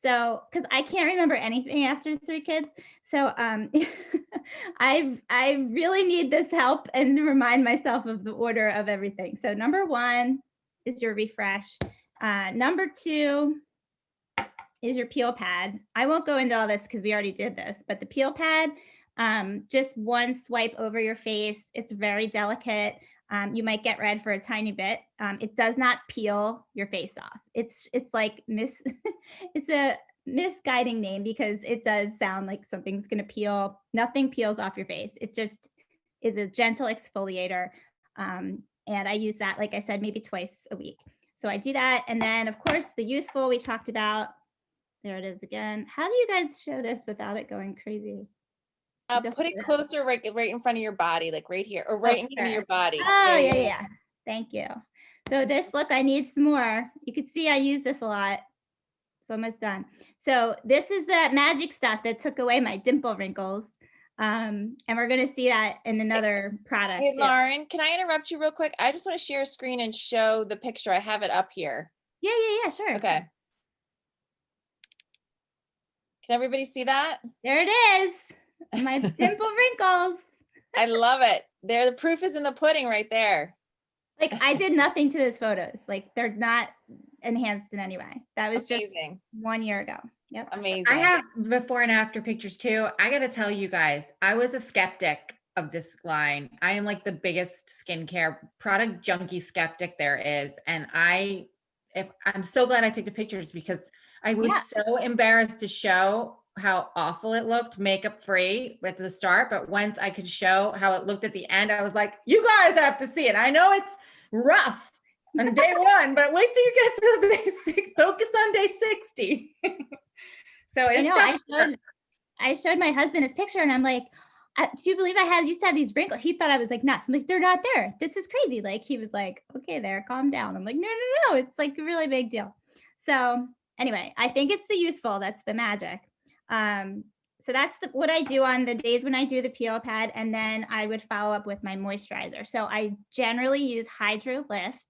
So, because I can't remember anything after 3 kids. So I really need this help and to remind myself of the order of everything. So number 1 is your Refresh. Number 2 is your peel pad. I won't go into all this because we already did this, but the peel pad, just one swipe over your face. It's very delicate. You might get red for a tiny bit. It does not peel your face off. It's like it's a misguiding name because it does sound like something's gonna peel. Nothing peels off your face. It just is a gentle exfoliator. And I use that, like I said, maybe twice a week. So I do that. And then of course the Youthful we talked about. There it is again. How do you guys show this without it going crazy? Put it closer, right in front of your body, like right here, or right in front of your body. Oh, yeah. Thank you. So this, look, I need some more. You can see I use this a lot. It's almost done. So this is the magic stuff that took away my dimple wrinkles. And we're going to see that in another product. Hey, too. Lauren, can I interrupt you real quick? I just want to share a screen and show the picture. I have it up here. Yeah, sure. Okay. Can everybody see that? There it is. My dimple wrinkles. I love it. There, the proof is in the pudding right there. Like I did nothing to those photos. Like they're not enhanced in any way. That was Amazing. just 1 year ago. Yep. Amazing. I have before and after pictures too. I got to tell you guys, I was a skeptic of this line. I am like the biggest skincare product junkie skeptic there is. And I'm so glad I took the pictures because I was so embarrassed to show how awful it looked makeup free at the start. But once I could show how it looked at the end, I was like, you guys have to see it. I know it's rough on day 1, but wait till you get to day 6. Focus on day 60. So it's I showed my husband his picture and I'm like, do you believe I used to have these wrinkles? He thought I was like nuts. I'm like, they're not there. This is crazy. Like he was like, okay, there, calm down. I'm like, no. It's like a really big deal. So anyway, I think it's the Youthful. That's the magic. So that's what I do on the days when I do the peel pad. And then I would follow up with my moisturizer. So I generally use Hydro Lift.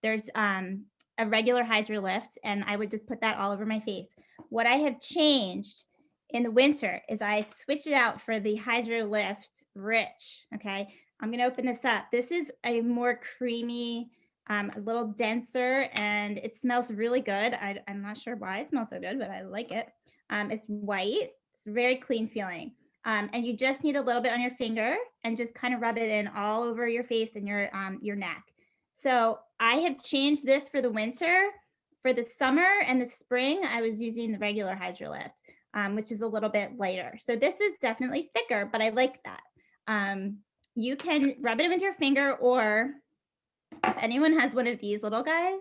There's a regular Hydro Lift and I would just put that all over my face. What I have changed in the winter is I switch it out for the Hydro Lift Rich. Okay. I'm going to open this up. This is a more creamy, a little denser, and it smells really good. I'm not sure why it smells so good, but I like it. It's white. It's very clean feeling. And you just need a little bit on your finger and just kind of rub it in all over your face and your neck. So I have changed this for the winter. For the summer and the spring, I was using the regular Hydro Lift, which is a little bit lighter. So this is definitely thicker, but I like that. You can rub it with your finger, or if anyone has one of these little guys,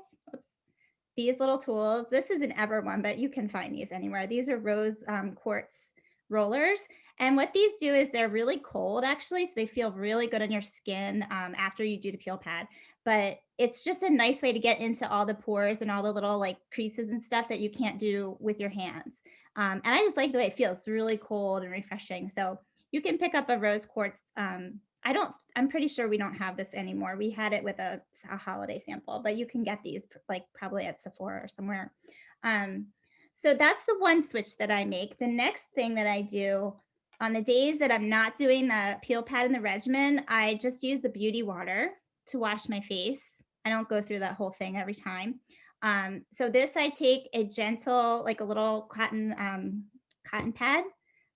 these little tools, this is an Ever one, but you can find these anywhere. These are rose quartz rollers. And what these do is they're really cold actually. So they feel really good on your skin after you do the peel pad. But it's just a nice way to get into all the pores and all the little like creases and stuff that you can't do with your hands. And I just like the way it feels. It's really cold and refreshing. So you can pick up a rose quartz. I'm pretty sure we don't have this anymore. We had it with a holiday sample, but you can get these like probably at Sephora or somewhere. So that's the one switch that I make. The next thing that I do on the days that I'm not doing the peel pad and the regimen, I just use the beauty water to wash my face. I don't go through that whole thing every time. So this, I take a gentle, like a little cotton pad,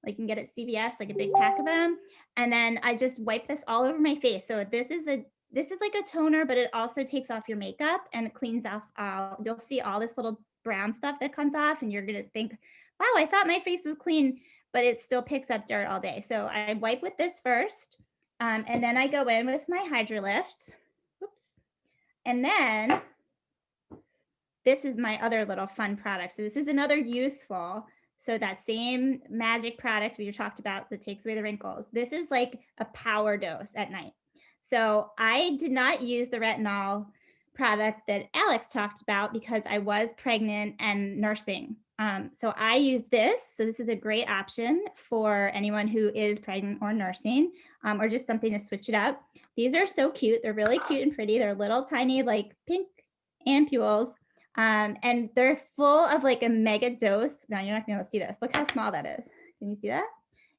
like you can get at CVS, like a big pack of them. And then I just wipe this all over my face. So this is like a toner, but it also takes off your makeup and it cleans off you'll see all this little brown stuff that comes off and you're gonna think, wow, I thought my face was clean, but it still picks up dirt all day. So I wipe with this first, and then I go in with my Hydrolift. Oops. And then this is my other little fun product. So this is another youthful. So that same magic product we talked about that takes away the wrinkles. This is like a power dose at night. So I did not use the retinol product that Alex talked about because I was pregnant and nursing. So I use this. So this is a great option for anyone who is pregnant or nursing, or just something to switch it up. These are so cute. They're really cute and pretty. They're little tiny like pink ampules. And they're full of like a mega dose. Now you're not gonna be able to see this. Look how small that is. Can you see that?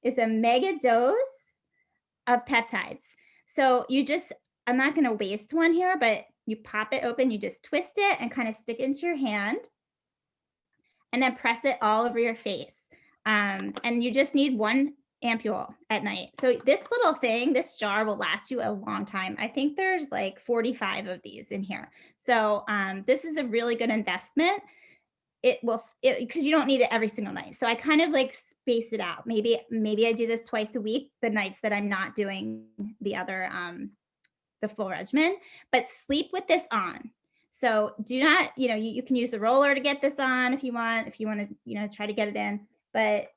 It's a mega dose of peptides. So you just, I'm not gonna waste one here, but you pop it open, you just twist it and kind of stick it into your hand and then press it all over your face. And you just need one ampule at night. So this little thing, this jar will last you a long time. I think there's like 45 of these in here. So this is a really good investment. It will, because you don't need it every single night. So I kind of like space it out. Maybe I do this twice a week, the nights that I'm not doing the other, the full regimen, but sleep with this on. So do not, you can use the roller to get this on if you want to, try to get it in, but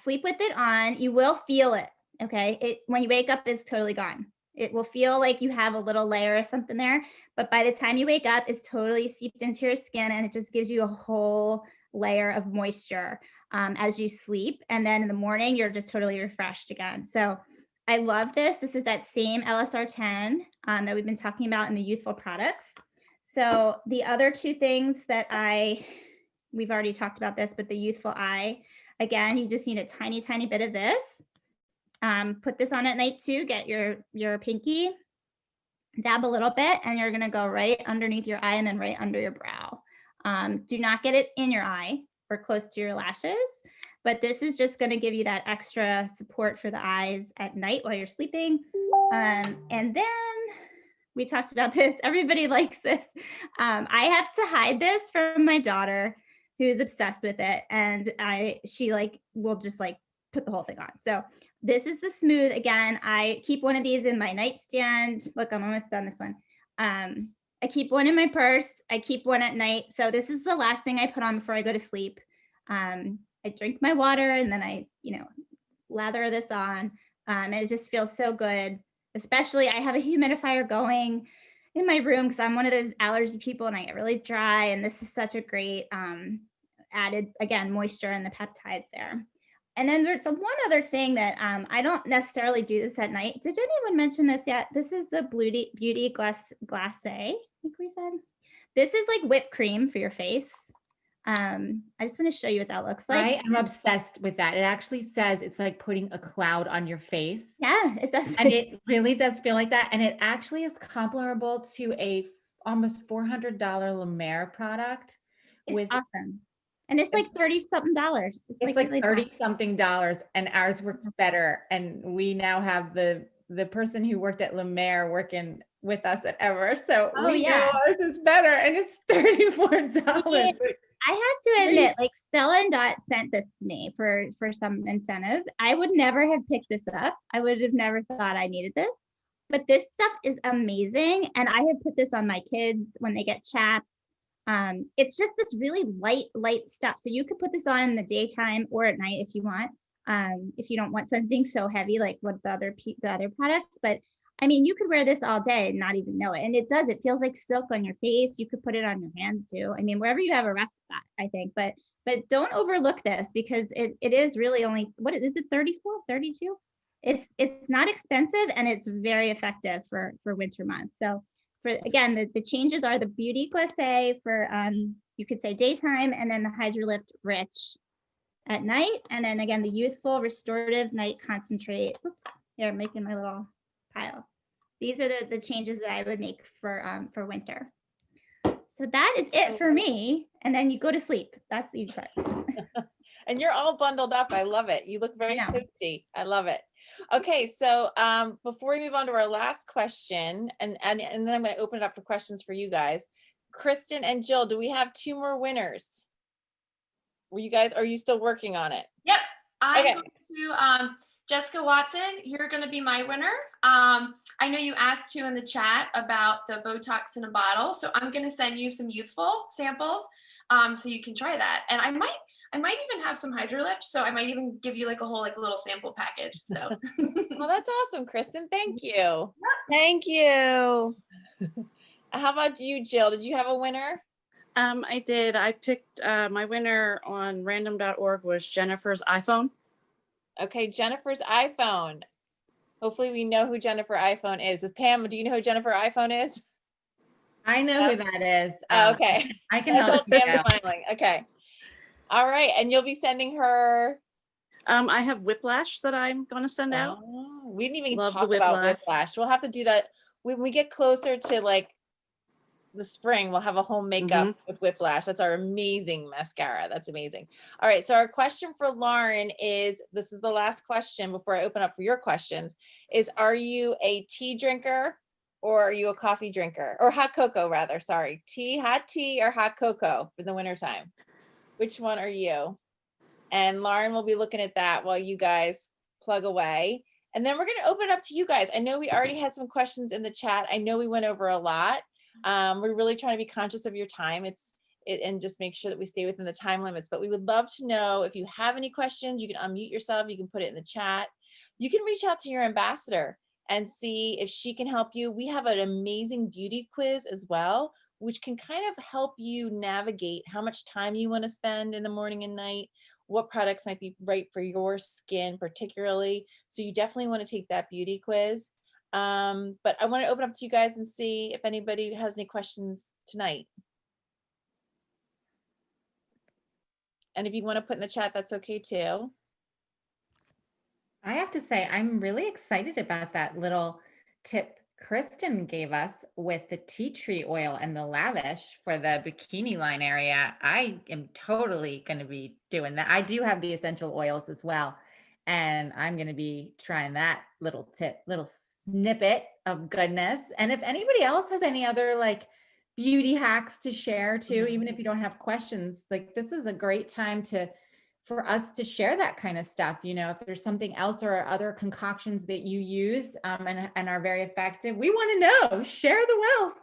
sleep with it on. You will feel it. Okay. When you wake up, it's totally gone. It will feel like you have a little layer or something there, but by the time you wake up, it's totally seeped into your skin and it just gives you a whole layer of moisture as you sleep. And then in the morning, you're just totally refreshed again. So I love this. This is that same LSR10 that we've been talking about in the youthful products. So the other two things that we've already talked about this, but the youthful eye, again, you just need a tiny, tiny bit of this. Put this on at night too, get your pinky, dab a little bit, and you're gonna go right underneath your eye and then right under your brow. Do not get it in your eye or close to your lashes, but this is just gonna give you that extra support for the eyes at night while you're sleeping. And then we talked about this, everybody likes this. I have to hide this from my daughter who's obsessed with it. And she will just put the whole thing on. So this is the Smooth. Again, I keep one of these in my nightstand. Look, I'm almost done this one. I keep one in my purse. I keep one at night. So this is the last thing I put on before I go to sleep. I drink my water and then I, lather this on. And it just feels so good. Especially I have a humidifier going in my room because I'm one of those allergy people and I get really dry. And this is such a great added, again, moisture and the peptides there. And then there's one other thing that I don't necessarily do this at night. Did anyone mention this yet? This is the Beauty Glacé, I think we said. This is like whipped cream for your face. I just want to show you what that looks like. I am obsessed with that. It actually says it's like putting a cloud on your face. Yeah, it does. And it really does feel like that. And it actually is comparable to a almost $400 La Mer product. It's awesome. And it's like 30 something dollars. It's like 30 something dollars and ours works better. And we now have the person who worked at La Mer working with us at Ever. So we know ours is better and it's $34. I have to admit, Stella and Dot sent this to me for some incentive. I would never have picked this up. I would have never thought I needed this, but this stuff is amazing. And I have put this on my kids when they get chaps. It's just this really light stuff. So you could put this on in the daytime or at night if you want. If you don't want something so heavy like what the other products, but I mean, you could wear this all day and not even know it. And it feels like silk on your face. You could put it on your hand too. I mean, wherever you have a rough spot, I think, but don't overlook this because it is really only, what is it, 34, 32? It's not expensive and it's very effective for winter months. So again, the changes are the Beauty Glacé for, you could say daytime, and then the Hydrolift Rich at night. And then again, the Youthful Restorative Night Concentrate. Oops, here, I'm making my little pile. these are the changes that I would make for winter. So that is it for me. And then you go to sleep. That's the easy part. And you're all bundled up. I love it. You look very know. toasty. I love it. Okay, so before we move on to our last question, and then I'm going to open it up for questions for you guys. Kristen and Jill, do we have 2 more winners? Are you still working on it? Yep, I'm Okay. going to Jessica Watson. You're going to be my winner. I know you asked too in the chat about the Botox in a bottle, so I'm going to send you some youthful samples, so you can try that. And I might even have some HydroLift, so I might even give you like a whole little sample package. So. Well, that's awesome, Kristen. Thank you. Thank you. How about you, Jill? Did you have a winner? I did. I picked my winner on random.org was Jennifer's iPhone. Okay, Jennifer's iPhone. Hopefully we know who Jennifer iPhone is. Pam, do you know who Jennifer iPhone is? I know who that is. Oh, okay. I can I help saw you Pam out. smiling. Okay. All right. And you'll be sending her. I have Whiplash that I'm going to send out. Oh, we didn't even Love the talk about Whiplash. Whiplash. We'll have to do that when we get closer to like the spring. We'll have a home makeup with Whiplash. That's our amazing mascara. That's amazing. All right. So our question for Lauren is, this is the last question before I open up for your questions, is are you a tea drinker or are you a coffee drinker? Or hot cocoa rather, sorry. Hot tea or hot cocoa for the wintertime? Which one are you? And Lauren will be looking at that while you guys plug away. And then we're going to open it up to you guys. I know we already had some questions in the chat. I know we went over a lot. We're really trying to be conscious of your time. And just make sure that we stay within the time limits. But we would love to know if you have any questions. You can unmute yourself. You can put it in the chat. You can reach out to your ambassador and see if she can help you. We have an amazing beauty quiz as well, which can kind of help you navigate how much time you want to spend in the morning and night, what products might be right for your skin particularly. So you definitely want to take that beauty quiz. But I want to open up to you guys and see if anybody has any questions tonight. And if you want to put in the chat, that's okay too. I have to say, I'm really excited about that little tip Kristen gave us with the tea tree oil and the lavish for the bikini line area. I am totally going to be doing that. I do have the essential oils as well. And I'm going to be trying that little tip, little snippet of goodness. And if anybody else has any other like beauty hacks to share too, even if you don't have questions, like this is a great time for us to share that kind of stuff. You know, if there's something else or other concoctions that you use and are very effective, we want to know. Share the wealth.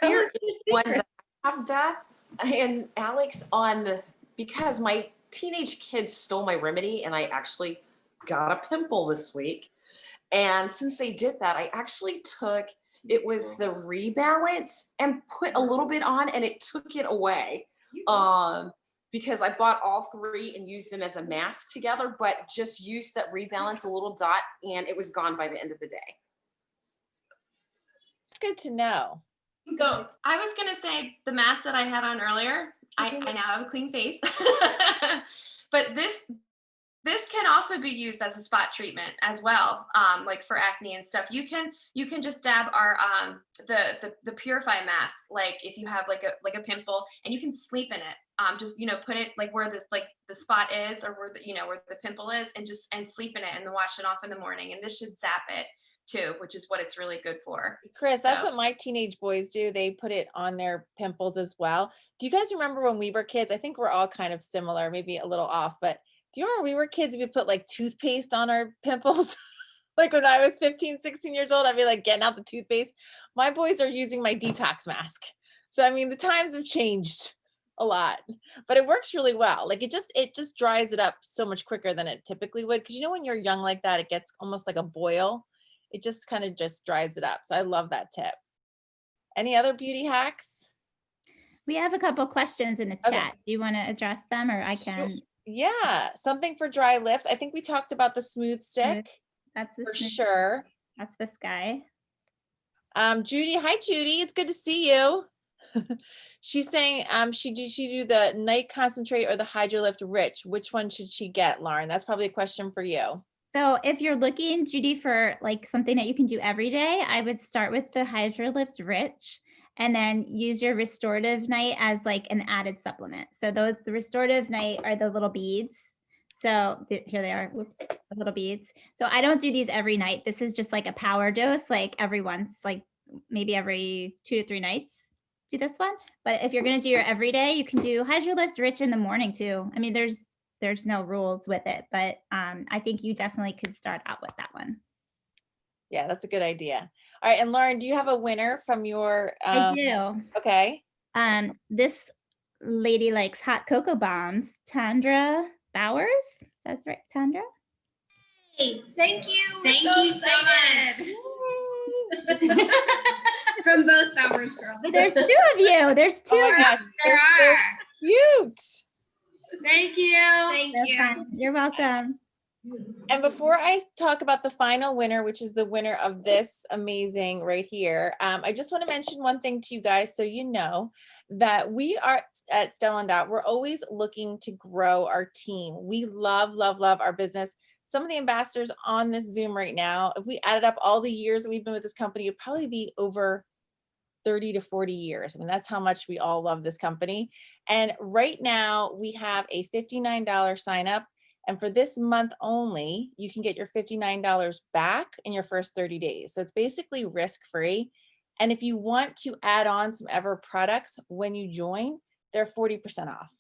Tell Here us your is one secret. that I have that and Alex because my teenage kids stole my remedy and I actually got a pimple this week. And since they did that, I actually it was the Rebalance and put a little bit on and it took it away. Because I bought all 3 and used them as a mask together, but just used that Rebalance a little dot and it was gone by the end of the day. It's good to know. So I was going to say the mask that I had on earlier, I now have a clean face, but this can also be used as a spot treatment as well. Like for acne and stuff, you can just dab our, the Purify mask. Like if you have like a pimple and you can sleep in it, just, put it like where this, like the spot is or where where the pimple is and sleep in it and then wash it off in the morning. And this should zap it too, which is what it's really good for. Chris, that's So- what my teenage boys do. They put it on their pimples as well. Do you guys remember when we were kids? I think we're all kind of similar, maybe a little off, but do you remember when we were kids, we put like toothpaste on our pimples? Like when I was 15, 16 years old, I'd be like getting out the toothpaste. My boys are using my detox mask. So, I mean, the times have changed a lot, but it works really well. Like it just dries it up so much quicker than it typically would. Cause when you're young like that, it gets almost like a boil. It just kind of just dries it up. So I love that tip. Any other beauty hacks? We have a couple questions in the Okay. chat. Do you want to address them or I can? Yeah, something for dry lips. I think we talked about the smooth stick That's the for snip- sure. That's this guy. Judy, hi Judy, it's good to see you. She's saying she do the night concentrate or the HydroLift Rich. Which one should she get, Lauren? That's probably a question for you. So if you're looking, Judy, for like something that you can do every day, I would start with the Hydrolift Rich and then use your restorative night as like an added supplement. So the restorative night are the little beads. So here they are, whoops, the little beads. So I don't do these every night. This is just like a power dose, like every once, like maybe every 2 to 3 nights, do this one. But if you're gonna do your everyday, you can do Hydrolift Rich in the morning too. I mean, there's no rules with it, but I think you definitely could start out with that one. Yeah, that's a good idea. All right, and Lauren, do you have a winner from your? I do. Okay. This lady likes hot cocoa bombs. Tandra Bowers. That's right, Tandra. Hey, thank you. Thank you so much. From both Bowers girls. There's 2 of you. There's 2 Oh of my you. gosh, There they're so are. cute. Thank you. Thank That's you. fine. You're welcome. And before I talk about the final winner, which is the winner of this amazing right here, I just want to mention one thing to you guys so you know that we are at Stella & Dot. We're always looking to grow our team. We love, love, love our business. Some of the ambassadors on this Zoom right now, if we added up all the years that we've been with this company, it'd probably be over 30 to 40 years. I mean, that's how much we all love this company. And right now we have a $59 sign up. And for this month only, you can get your $59 back in your first 30 days. So it's basically risk-free. And if you want to add on some Ever products when you join, they're 40% off.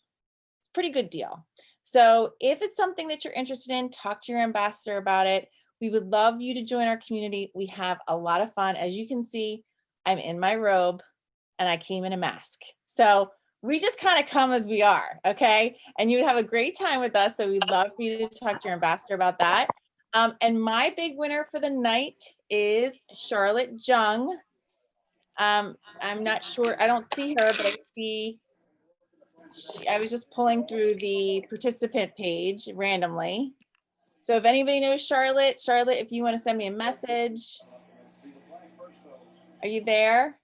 Pretty good deal. So if it's something that you're interested in, talk to your ambassador about it. We would love you to join our community. We have a lot of fun. As you can see, I'm in my robe and I came in a mask. So we just kind of come as we are, okay? And you would have a great time with us. So we'd love for you to talk to your ambassador about that. And my big winner for the night is Charlotte Jung. I'm not sure, I don't see her, but I see, I was just pulling through the participant page randomly. So if anybody knows Charlotte, if you want to send me a message, are you there?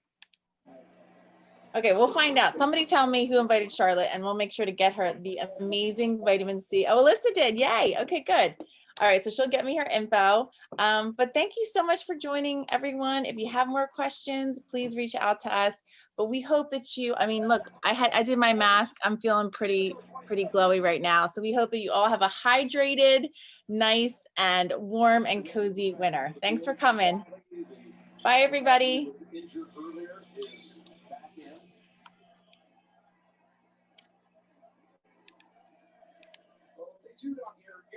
Okay, we'll find out. Somebody tell me who invited Charlotte and we'll make sure to get her the amazing vitamin C. Oh, Alyssa did. Yay. Okay, good. All right, so she'll get me her info. But thank you so much for joining, everyone. If you have more questions, please reach out to us. But we hope that you, I mean, look, I did my mask. I'm feeling pretty glowy right now. So we hope that you all have a hydrated, nice, and warm and cozy winter. Thanks for coming. Bye, everybody. $2.